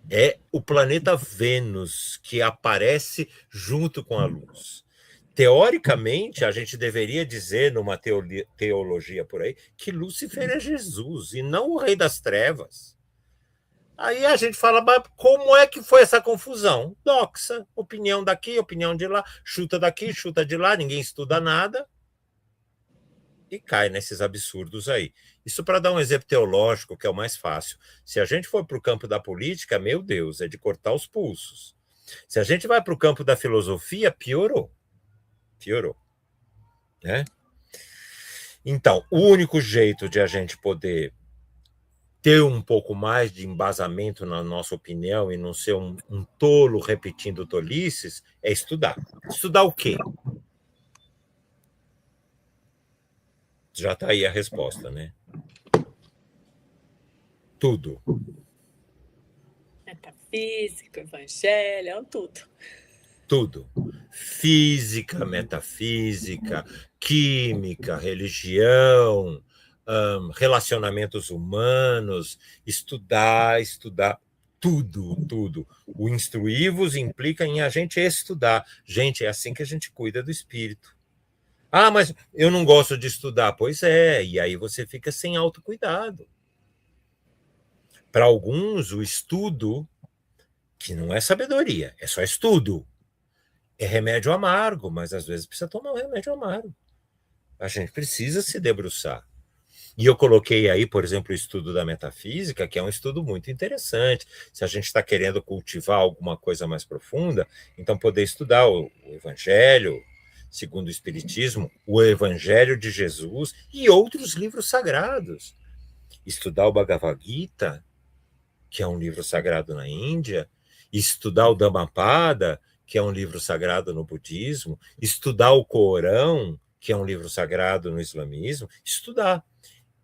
É o planeta Vênus que aparece junto com a luz. Teoricamente, a gente deveria dizer, numa teologia por aí, que Lúcifer é Jesus e não o rei das trevas. Aí a gente fala, mas como é que foi essa confusão? Doxa, opinião daqui, opinião de lá, chuta daqui, chuta de lá, ninguém estuda nada e cai nesses absurdos aí. Isso para dar um exemplo teológico, que é o mais fácil. Se a gente for para o campo da política, meu Deus, é de cortar os pulsos. Se a gente vai para o campo da filosofia, piorou. Piorou. Né? Então, o único jeito de a gente poder ter um pouco mais de embasamento na nossa opinião e não ser um tolo repetindo tolices é estudar. Estudar o quê? Já está aí a resposta, né? Tudo. Metafísica, evangelho, tudo. Tudo. Física, metafísica, química, religião, relacionamentos humanos, estudar tudo. O instruir-vos implica em a gente estudar. Gente, é assim que a gente cuida do espírito. Ah, mas eu não gosto de estudar. Pois é, e aí você fica sem autocuidado. Para alguns, o estudo, que não é sabedoria, é só estudo, é remédio amargo, mas às vezes precisa tomar um remédio amargo. A gente precisa se debruçar. E eu coloquei aí, por exemplo, o estudo da metafísica, que é um estudo muito interessante. Se a gente está querendo cultivar alguma coisa mais profunda, então poder estudar o Evangelho, segundo o Espiritismo, o Evangelho de Jesus e outros livros sagrados. Estudar o Bhagavad Gita, que é um livro sagrado na Índia, estudar o Dhammapada, que é um livro sagrado no budismo, estudar o Corão, que é um livro sagrado no islamismo, estudar.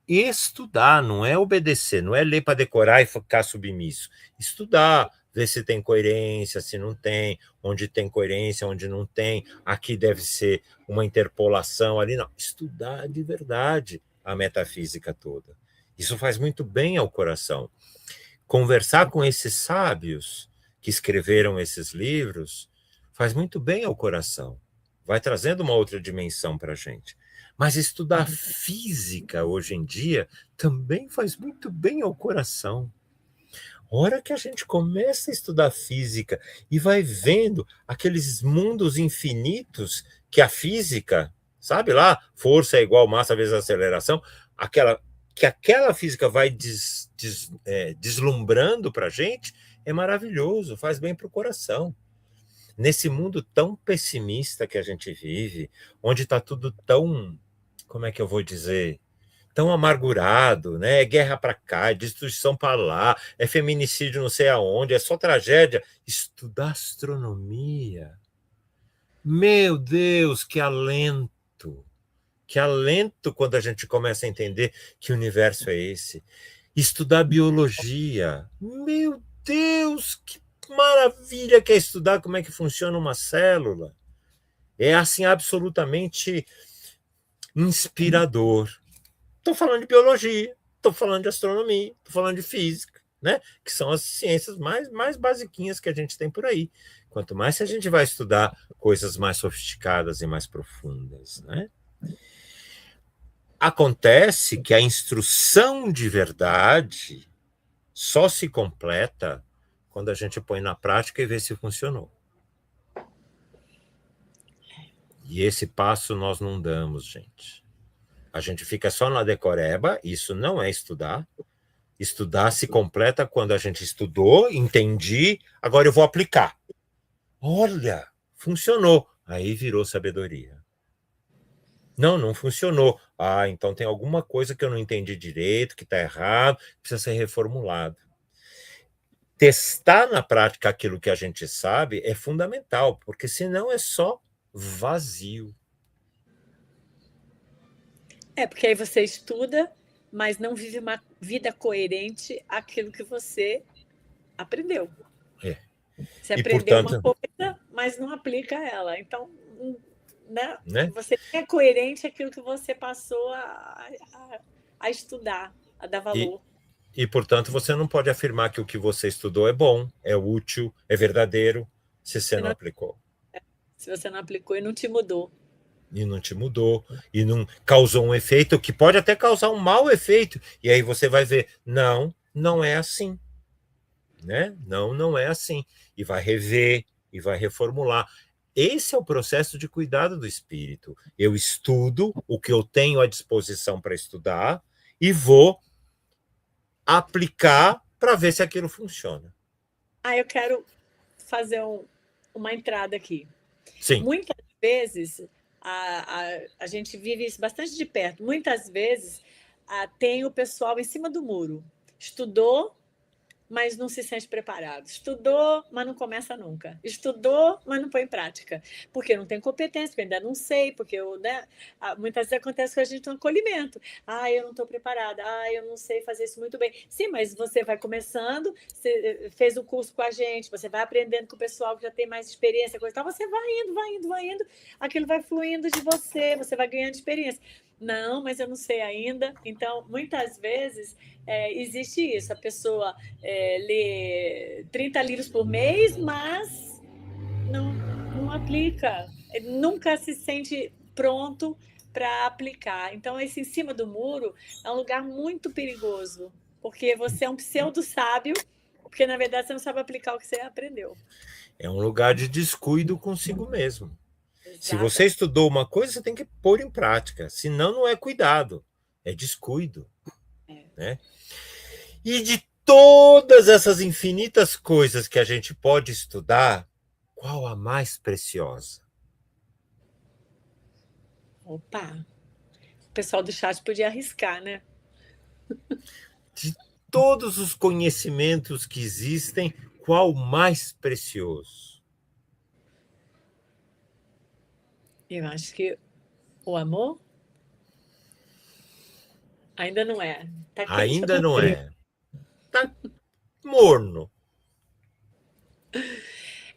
Estudar, não é obedecer, não é ler para decorar e ficar submisso. Estudar, ver se tem coerência, se não tem, onde tem coerência, onde não tem, aqui deve ser uma interpolação, ali não. Estudar de verdade a metafísica toda. Isso faz muito bem ao coração. Conversar com esses sábios que escreveram esses livros faz muito bem ao coração. Vai trazendo uma outra dimensão para a gente. Mas estudar física hoje em dia também faz muito bem ao coração. A hora que a gente começa a estudar física e vai vendo aqueles mundos infinitos que a física, sabe lá, força é igual massa vezes aceleração, aquela física vai deslumbrando para a gente, é maravilhoso, faz bem para o coração. Nesse mundo tão pessimista que a gente vive, onde está tudo tão, como é que eu vou dizer, tão amargurado, né? É guerra para cá, é destruição para lá, é feminicídio não sei aonde, é só tragédia. Estudar astronomia. Meu Deus, que alento! Que alento quando a gente começa a entender que o universo é esse. Estudar biologia. Meu Deus, que maravilha que é estudar como é que funciona uma célula. É assim absolutamente inspirador. Estou falando de biologia, estou falando de astronomia, estou falando de física, né? Que são as ciências mais basiquinhas que a gente tem por aí. Quanto mais a gente vai estudar coisas mais sofisticadas e mais profundas, né? Acontece que a instrução de verdade só se completa quando a gente põe na prática e vê se funcionou. E esse passo nós não damos, gente. A gente fica só na decoreba, isso não é estudar. Estudar se completa quando a gente estudou, entendi, agora eu vou aplicar. Olha, funcionou. Aí virou sabedoria. Não funcionou. Ah, então tem alguma coisa que eu não entendi direito, que está errado, precisa ser reformulado. Testar na prática aquilo que a gente sabe é fundamental, porque senão é só vazio. Porque aí você estuda, mas não vive uma vida coerente àquilo que você aprendeu. Você aprendeu uma coisa, mas não aplica ela. Então, né? Você é coerente àquilo que você passou a estudar, a dar valor. E, portanto, você não pode afirmar que o que você estudou é bom, é útil, é verdadeiro, se você não aplicou. Se você não aplicou e não te mudou. E não te mudou, e não causou um efeito que pode até causar um mau efeito. E aí você vai ver, não é assim. Né? Não é assim. E vai rever, e vai reformular. Esse é o processo de cuidado do espírito. Eu estudo o que eu tenho à disposição para estudar e vou aplicar para ver se aquilo funciona. Eu quero fazer uma entrada aqui. Sim. Muitas vezes, a gente vive isso bastante de perto. Muitas vezes, tem o pessoal em cima do muro. Estudou, mas não se sente preparado. Estudou, mas não começa nunca. Estudou, mas não põe em prática. Porque não tem competência, porque ainda não sei, porque muitas vezes acontece que a gente tem um acolhimento. Eu não estou preparada. Eu não sei fazer isso muito bem. Sim, mas você vai começando, você fez o curso com a gente, você vai aprendendo com o pessoal que já tem mais experiência, coisa e tal, você vai indo, aquilo vai fluindo de você, você vai ganhando experiência. Não, mas eu não sei ainda. Então, muitas vezes, existe isso. A pessoa lê 30 livros por mês, mas não aplica. Nunca se sente pronto para aplicar. Então, esse em cima do muro é um lugar muito perigoso, porque você é um pseudo-sábio, porque, na verdade, você não sabe aplicar o que você aprendeu. É um lugar de descuido consigo mesmo. Se você estudou uma coisa, você tem que pôr em prática. Senão, não é cuidado, é descuido. Né? E de todas essas infinitas coisas que a gente pode estudar, qual a mais preciosa? Opa! O pessoal do chat podia arriscar, né? De todos os conhecimentos que existem, qual o mais precioso? Eu acho que o amor ainda não é. Tá quente, ainda não é. Tá morno.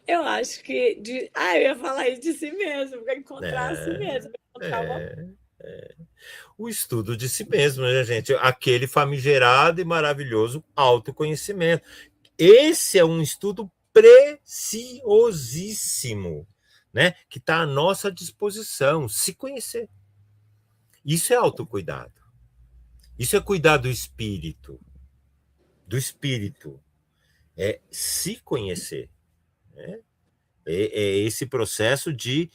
Eu acho que... eu ia falar isso de si mesmo, para encontrar a si mesmo. O estudo de si mesmo, né, gente? Aquele famigerado e maravilhoso autoconhecimento. Esse é um estudo preciosíssimo, né? Que está à nossa disposição, se conhecer. Isso é autocuidado. Isso é cuidar do espírito. Do espírito. É se conhecer. Né? É esse processo de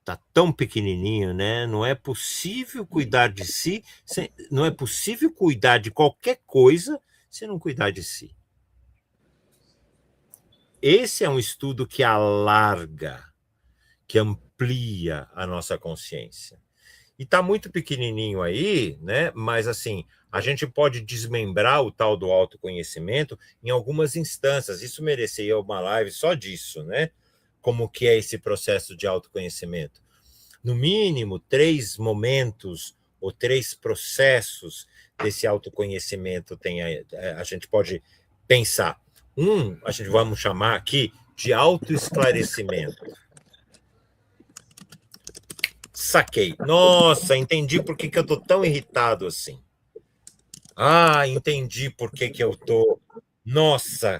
tá tão pequenininho, né? Não é possível cuidar de si, não é possível cuidar de qualquer coisa se não cuidar de si. Esse é um estudo que alarga, que amplia a nossa consciência. E está muito pequenininho aí, né? Mas assim, a gente pode desmembrar o tal do autoconhecimento em algumas instâncias. Isso mereceria uma live só disso, né? Como que é esse processo de autoconhecimento. No mínimo, 3 momentos ou 3 processos desse autoconhecimento a gente pode pensar. A gente vamos chamar aqui de autoesclarecimento. Saquei. Nossa, entendi por que eu estou tão irritado assim. Entendi por que eu estou Nossa,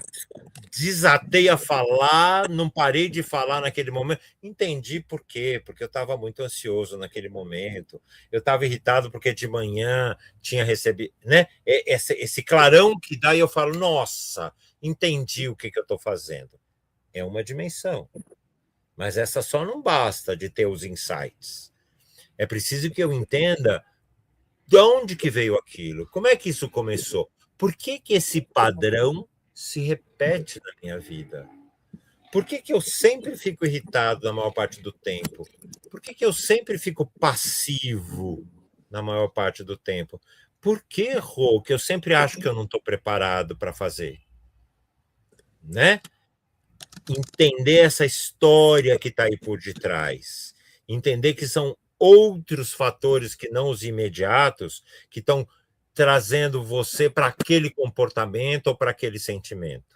desatei a falar, não parei de falar naquele momento. Entendi por quê, porque eu estava muito ansioso naquele momento. Eu estava irritado porque de manhã tinha recebido, né? Esse clarão que dá e eu falo, nossa, entendi o que eu estou fazendo. É uma dimensão. Mas essa só não basta de ter os insights. É preciso que eu entenda de onde que veio aquilo, como é que isso começou, por que que esse padrão se repete na minha vida. Por que que eu sempre fico irritado na maior parte do tempo? Por que que eu sempre fico passivo na maior parte do tempo? Por que, Rô, que eu sempre acho que eu não estou preparado para fazer? Né? Entender essa história que está aí por detrás. Entender que são outros fatores que não os imediatos que estão trazendo você para aquele comportamento ou para aquele sentimento.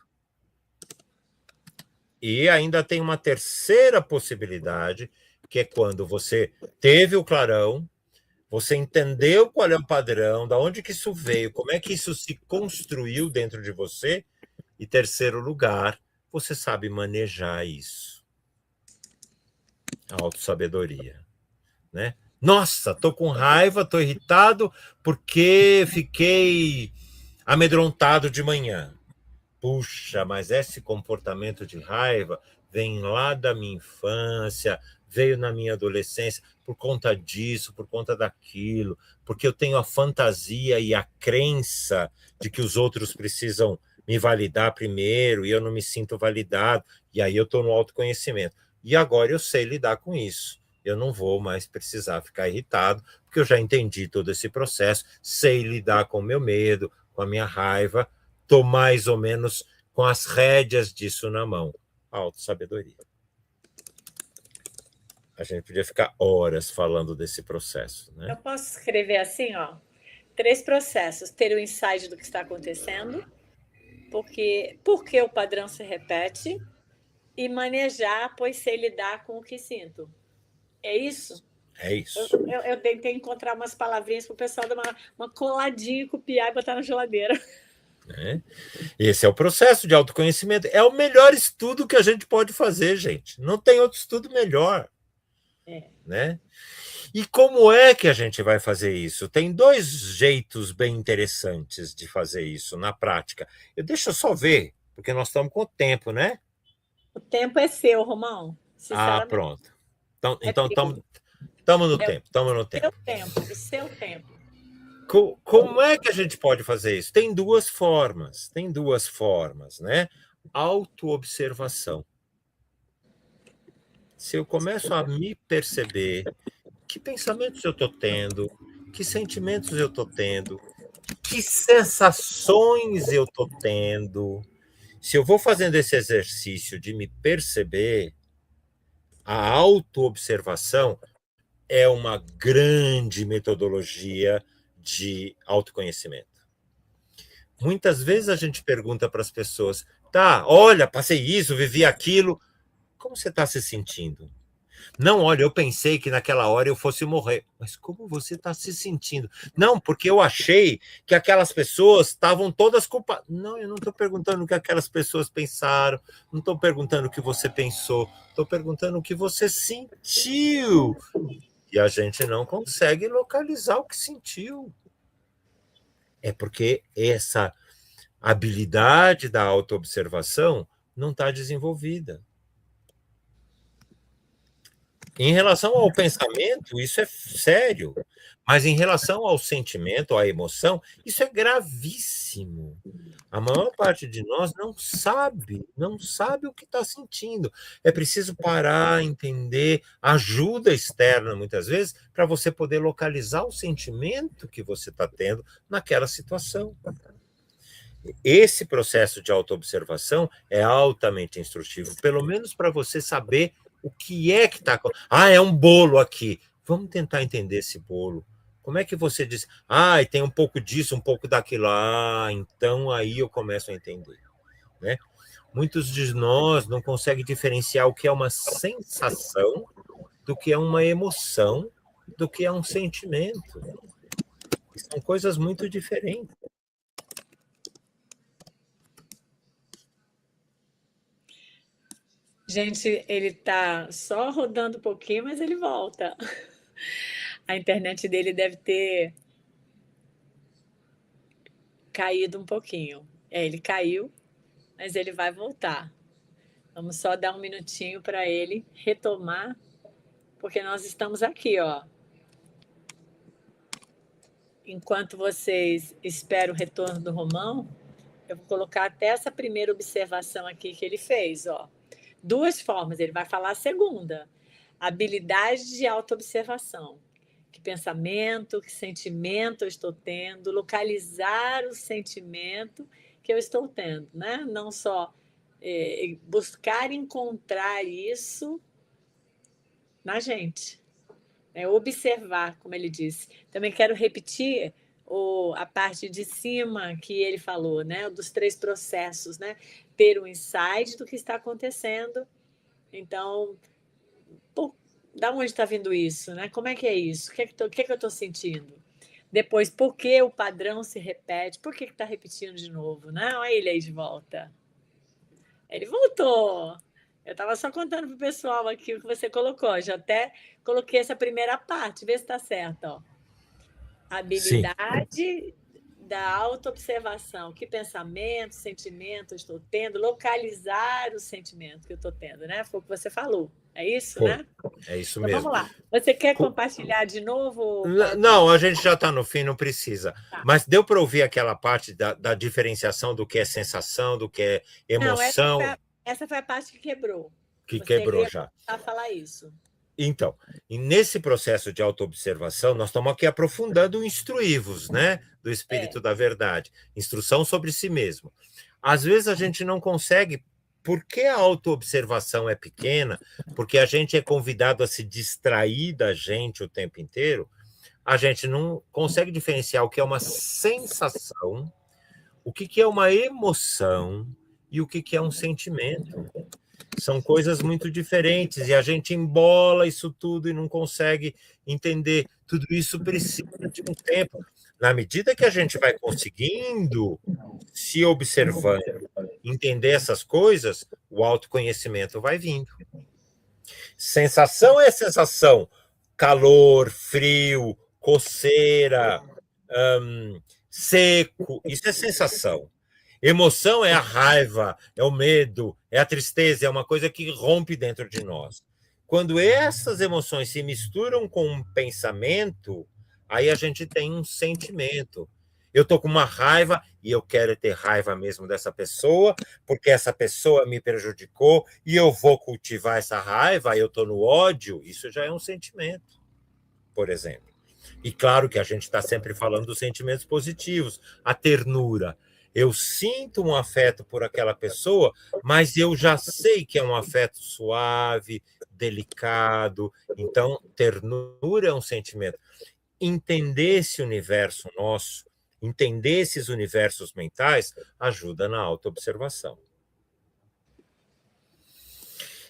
E ainda tem uma terceira possibilidade, que é quando você teve o clarão, você entendeu qual é o padrão, da onde que isso veio, como é que isso se construiu dentro de você, e terceiro lugar, você sabe manejar isso. A autossabedoria, né? Nossa, tô com raiva, tô irritado porque fiquei amedrontado de manhã. Puxa, mas esse comportamento de raiva vem lá da minha infância, veio na minha adolescência, por conta disso, por conta daquilo, porque eu tenho a fantasia e a crença de que os outros precisam me validar primeiro e eu não me sinto validado, e aí eu estou no autoconhecimento. E agora eu sei lidar com isso. Eu não vou mais precisar ficar irritado, porque eu já entendi todo esse processo, sei lidar com o meu medo, com a minha raiva, estou mais ou menos com as rédeas disso na mão. Autossabedoria. A gente podia ficar horas falando desse processo, né? Eu posso escrever assim, ó, 3 processos: ter o insight do que está acontecendo, por que o padrão se repete, e manejar, pois sei lidar com o que sinto. É isso? É isso. Eu tentei encontrar umas palavrinhas para o pessoal dar uma coladinha, copiar e botar na geladeira. Né? Esse é o processo de autoconhecimento. É o melhor estudo que a gente pode fazer, gente. Não tem outro estudo melhor. Né? E como é que a gente vai fazer isso? Tem 2 jeitos bem interessantes de fazer isso na prática. Deixa eu só ver, porque nós estamos com o tempo, né? O tempo é seu, Romão. Sinceramente. Pronto. Então É estamos no tempo, estamos no tempo. O seu tempo. Como é que a gente pode fazer isso? Tem duas formas, né? Autoobservação. Se eu começo a me perceber que pensamentos eu estou tendo, que sentimentos eu estou tendo, que sensações eu estou tendo, se eu vou fazendo esse exercício de me perceber, a autoobservação é uma grande metodologia de autoconhecimento. Muitas vezes a gente pergunta para as pessoas, tá, olha, passei isso, vivi aquilo, como você está se sentindo? Não, olha, eu pensei que naquela hora eu fosse morrer. Mas como você está se sentindo? Não, porque eu achei que aquelas pessoas estavam todas culpadas. Não, eu não estou perguntando o que aquelas pessoas pensaram, não estou perguntando o que você pensou, estou perguntando o que você sentiu. E a gente não consegue localizar o que sentiu. É porque essa habilidade da autoobservação não está desenvolvida. Em relação ao pensamento, isso é sério. Mas em relação ao sentimento, à emoção, isso é gravíssimo. A maior parte de nós não sabe o que está sentindo. É preciso parar, entender, ajuda externa, muitas vezes, para você poder localizar o sentimento que você está tendo naquela situação. Esse processo de autoobservação é altamente instrutivo, pelo menos para você saber o que é que está. É um bolo aqui. Vamos tentar entender esse bolo. Como é que você diz? Tem um pouco disso, um pouco daquilo. Então aí eu começo a entender. Né? Muitos de nós não conseguem diferenciar o que é uma sensação do que é uma emoção, do que é um sentimento. São coisas muito diferentes. Gente, ele está só rodando um pouquinho, mas ele volta. A internet dele deve ter caído um pouquinho. É, ele caiu, mas ele vai voltar. Vamos só dar um minutinho para ele retomar, porque nós estamos aqui, ó. Enquanto vocês esperam o retorno do Romão, eu vou colocar até essa primeira observação aqui que ele fez, ó. Duas formas, ele vai falar a segunda. Habilidade de autoobservação. Que pensamento, que sentimento eu estou tendo, localizar o sentimento que eu estou tendo, né? Não só buscar encontrar isso na gente, observar, como ele disse. Também quero repetir a parte de cima que ele falou, né? Dos 3 processos, né? Ter um insight do que está acontecendo. Então, da onde está vindo isso, né? Como é que é isso? O que é que eu estou sentindo? Depois, por que o padrão se repete? Por que está repetindo de novo? Né? Olha ele aí de volta. Ele voltou. Eu estava só contando para o pessoal aqui o que você colocou. Já até coloquei essa primeira parte, vê se está certo. Ó. Sim. Habilidade da autoobservação. Que pensamento, sentimento eu estou tendo, localizar o sentimento que eu estou tendo, né? Foi o que você falou. É isso, Pô, né? é isso Então mesmo. vamos lá. Você quer compartilhar de novo, Paulo? Não, a gente já está no fim, não precisa. Tá. Mas deu para ouvir aquela parte da diferenciação do que é sensação, do que é Não, emoção, essa foi a parte que quebrou. que Você quebrou ia já. a falar isso. Então, e nesse processo de autoobservação, nós estamos aqui aprofundando o instruí-vos, né? Do Espírito da Verdade. Instrução sobre si mesmo. Às vezes a gente não consegue, porque a autoobservação é pequena, porque a gente é convidado a se distrair da gente o tempo inteiro, a gente não consegue diferenciar o que é uma sensação, o que é uma emoção e o que é um sentimento. São coisas muito diferentes e a gente embola isso tudo e não consegue entender. Tudo isso precisa de um tempo. Na medida que a gente vai conseguindo se observando, entender essas coisas, o autoconhecimento vai vindo. Sensação é sensação. Calor, frio, coceira, seco, isso é sensação. Emoção é a raiva, é o medo, é a tristeza, é uma coisa que rompe dentro de nós. Quando essas emoções se misturam com um pensamento, aí a gente tem um sentimento. Eu estou com uma raiva e eu quero ter raiva mesmo dessa pessoa, porque essa pessoa me prejudicou e eu vou cultivar essa raiva, eu estou no ódio, isso já é um sentimento, por exemplo. E claro que a gente está sempre falando dos sentimentos positivos, a ternura. Eu sinto um afeto por aquela pessoa, mas eu já sei que é um afeto suave, delicado. Então, ternura é um sentimento. Entender esse universo nosso, entender esses universos mentais, ajuda na autoobservação.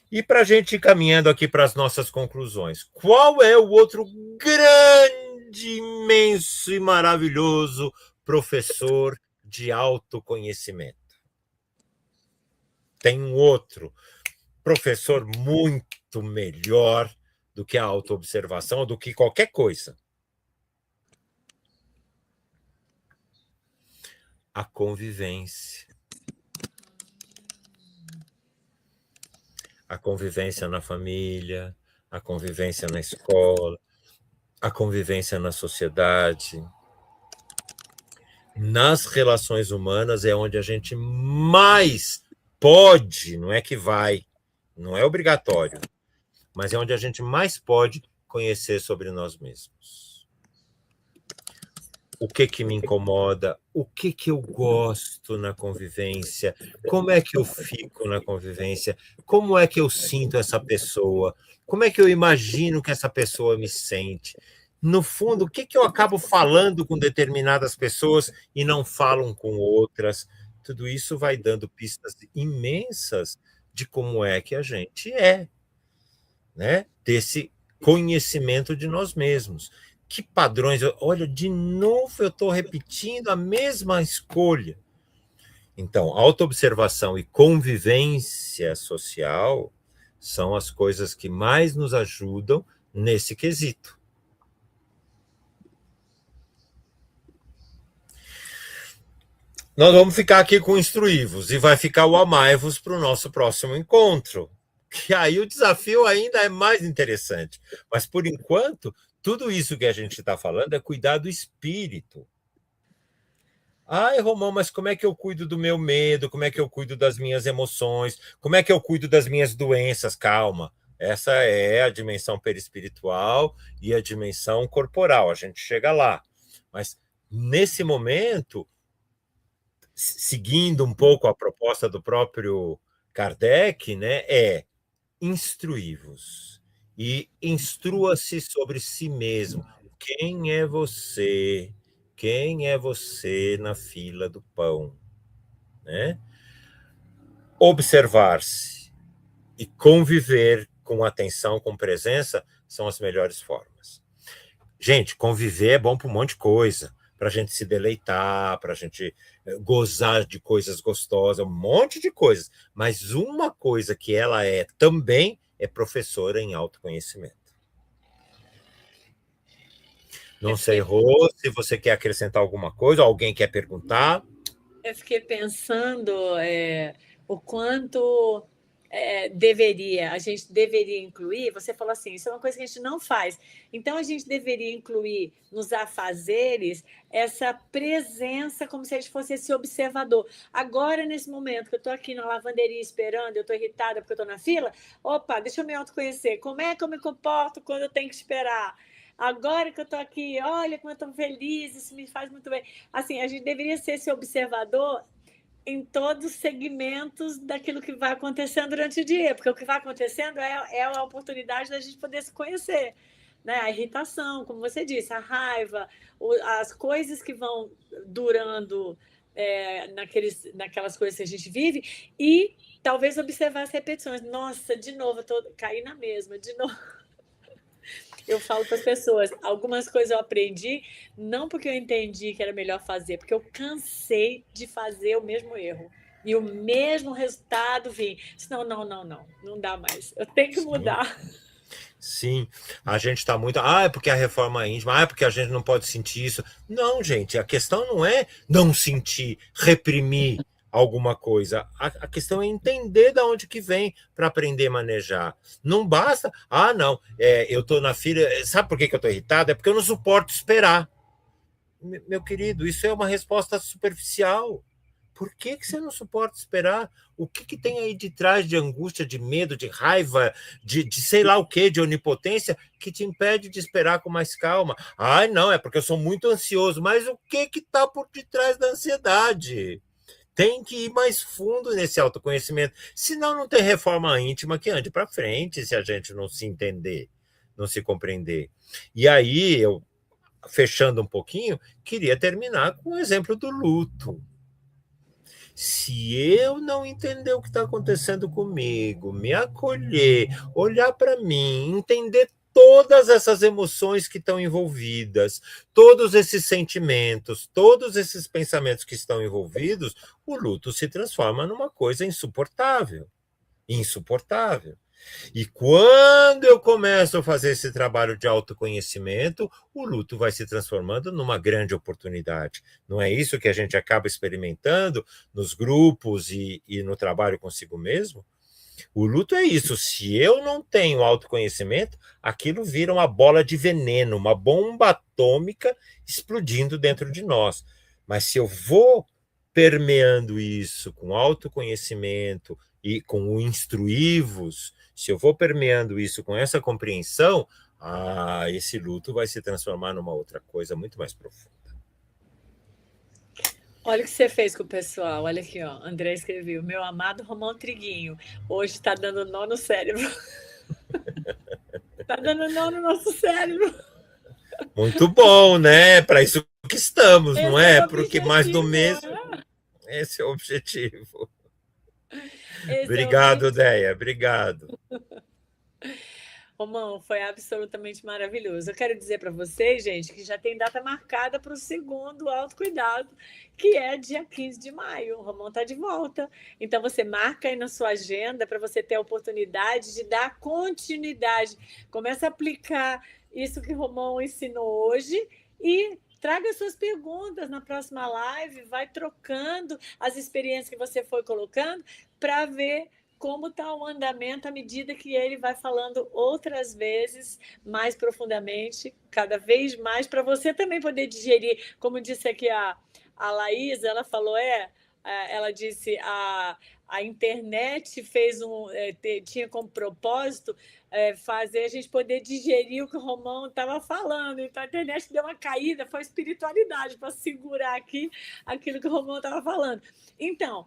E para a gente ir caminhando aqui para as nossas conclusões, qual é o outro grande, imenso e maravilhoso professor de autoconhecimento? Tem um outro professor muito melhor do que a autoobservação, do que qualquer coisa. A convivência. A convivência na família, a convivência na escola, a convivência na sociedade. Nas relações humanas é onde a gente mais pode, não é que vai, não é obrigatório, mas é onde a gente mais pode conhecer sobre nós mesmos. O que me incomoda, o que eu gosto na convivência, como é que eu fico na convivência, como é que eu sinto essa pessoa, como é que eu imagino que essa pessoa me sente. No fundo, o que eu acabo falando com determinadas pessoas e não falam com outras. Tudo isso vai dando pistas imensas de como é que a gente é, né? Desse conhecimento de nós mesmos. Que padrões? Olha, de novo eu estou repetindo a mesma escolha. Então, autoobservação e convivência social são as coisas que mais nos ajudam nesse quesito. Nós vamos ficar aqui com Instruí-vos e vai ficar o Amai-vos para o nosso próximo encontro. Que aí o desafio ainda é mais interessante. Mas, por enquanto, tudo isso que a gente está falando é cuidar do espírito. Ai, Romão, mas como é que eu cuido do meu medo? Como é que eu cuido das minhas emoções? Como é que eu cuido das minhas doenças? Calma. Essa é a dimensão perispiritual e a dimensão corporal. A gente chega lá. Mas, nesse momento, seguindo um pouco a proposta do próprio Kardec, né, instruí-vos e instrua-se sobre si mesmo. Quem é você? Quem é você na fila do pão? Né? Observar-se e conviver com atenção, com presença, são as melhores formas. Gente, conviver é bom para um monte de coisa, para a gente se deleitar, para a gente gozar de coisas gostosas, um monte de coisas. Mas uma coisa que ela é também é professora em autoconhecimento. Não sei, Rô, se você quer acrescentar alguma coisa, alguém quer perguntar. Eu fiquei pensando o quanto a gente deveria incluir. Você falou assim, isso é uma coisa que a gente não faz. Então, a gente deveria incluir nos afazeres essa presença, como se a gente fosse esse observador. Agora, nesse momento que eu estou aqui na lavanderia esperando, eu estou irritada porque eu estou na fila, opa, deixa eu me autoconhecer. Como é que eu me comporto quando eu tenho que esperar? Agora que eu estou aqui, olha como eu estou feliz, isso me faz muito bem. Assim, a gente deveria ser esse observador em todos os segmentos daquilo que vai acontecendo durante o dia, porque o que vai acontecendo é a oportunidade da gente poder se conhecer. Né? A irritação, como você disse, a raiva, as coisas que vão durando naquelas coisas que a gente vive, e talvez observar as repetições. Nossa, de novo, eu caí na mesma, de novo. Eu falo para as pessoas, algumas coisas eu aprendi, não porque eu entendi que era melhor fazer, porque eu cansei de fazer o mesmo erro. E o mesmo resultado vem. Não dá mais. Eu tenho que mudar. Sim, a gente está muito. É porque a reforma íntima, é porque a gente não pode sentir isso. Não, gente, a questão não é não sentir, reprimir alguma coisa. A questão é entender de onde que vem para aprender a manejar. Não basta, não, eu estou na fila, sabe por que eu estou irritado? É porque eu não suporto esperar. Meu querido, isso é uma resposta superficial. Por que você não suporta esperar? O que tem aí de trás de angústia, de medo, de raiva, de sei lá o que, de onipotência, que te impede de esperar com mais calma? Não, é porque eu sou muito ansioso. Mas o que está por detrás da ansiedade? Tem que ir mais fundo nesse autoconhecimento. Senão não tem reforma íntima que ande para frente se a gente não se entender, não se compreender. E aí, eu, fechando um pouquinho, queria terminar com o exemplo do luto. Se eu não entender o que está acontecendo comigo, me acolher, olhar para mim, entender todas essas emoções que estão envolvidas, todos esses sentimentos, todos esses pensamentos que estão envolvidos, o luto se transforma numa coisa insuportável. Insuportável. E quando eu começo a fazer esse trabalho de autoconhecimento, o luto vai se transformando numa grande oportunidade. Não é isso que a gente acaba experimentando nos grupos e no trabalho consigo mesmo? O luto é isso. Se eu não tenho autoconhecimento, aquilo vira uma bola de veneno, uma bomba atômica explodindo dentro de nós. Mas se eu vou permeando isso com autoconhecimento e com o instruí-vos, se eu vou permeando isso com essa compreensão, esse luto vai se transformar numa outra coisa muito mais profunda. Olha o que você fez com o pessoal. Olha aqui, ó. André escreveu: meu amado Romão Triguinho, hoje está dando nó no cérebro. Está dando nó no nosso cérebro. Muito bom, né? Para isso que estamos, Esse não é? o Porque mais do mesmo. Esse é o objetivo. Obrigado, Deia. Obrigado. Romão, foi absolutamente maravilhoso. Eu quero dizer para vocês, gente, que já tem data marcada para o segundo autocuidado, que é dia 15 de maio. O Romão está de volta. Então, você marca aí na sua agenda para você ter a oportunidade de dar continuidade. Começa a aplicar isso que o Romão ensinou hoje e traga suas perguntas na próxima live, vai trocando as experiências que você foi colocando para ver como está o andamento à medida que ele vai falando outras vezes, mais profundamente, cada vez mais, para você também poder digerir. Como disse aqui a Laís, ela falou, ela disse, a internet fez tinha como propósito fazer a gente poder digerir o que o Romão estava falando. Então, a internet deu uma caída, foi espiritualidade para segurar aqui aquilo que o Romão estava falando. Então,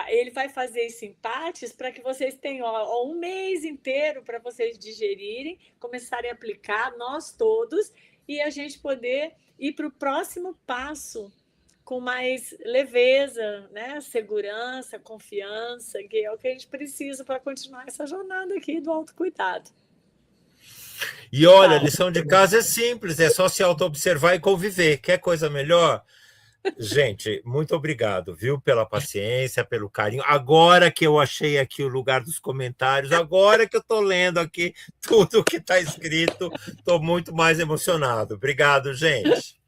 ele vai fazer esse empates para que vocês tenham um mês inteiro para vocês digerirem, começarem a aplicar, nós todos, e a gente poder ir para o próximo passo com mais leveza, né? Segurança, confiança, que é o que a gente precisa para continuar essa jornada aqui do autocuidado. E olha, a lição de casa é simples, é só se auto-observar e conviver. Quer coisa melhor? Gente, muito obrigado, viu, pela paciência, pelo carinho. Agora que eu achei aqui o lugar dos comentários, agora que eu estou lendo aqui tudo o que está escrito, estou muito mais emocionado. Obrigado, gente.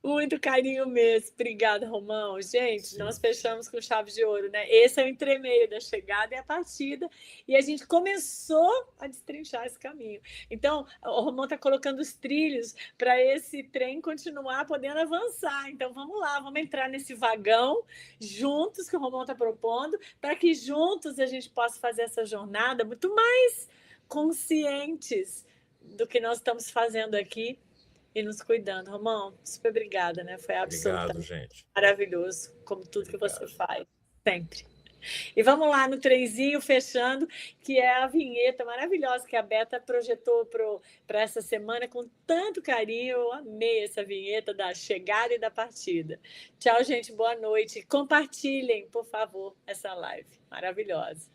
Muito carinho mesmo. Obrigada, Romão. Gente, nós fechamos com chave de ouro, né? Esse é o entremeio da chegada e a partida. E a gente começou a destrinchar esse caminho. Então, o Romão está colocando os trilhos para esse trem continuar podendo avançar. Então, vamos lá, vamos entrar nesse vagão juntos que o Romão está propondo, para que juntos a gente possa fazer essa jornada muito mais conscientes do que nós estamos fazendo aqui e nos cuidando. Romão, super obrigada, né? Foi absolutamente maravilhoso, como tudo que você faz, sempre. E vamos lá no trenzinho, fechando, que é a vinheta maravilhosa que a Beta projetou para essa semana com tanto carinho. Eu amei essa vinheta da chegada e da partida. Tchau, gente, boa noite. Compartilhem, por favor, essa live maravilhosa.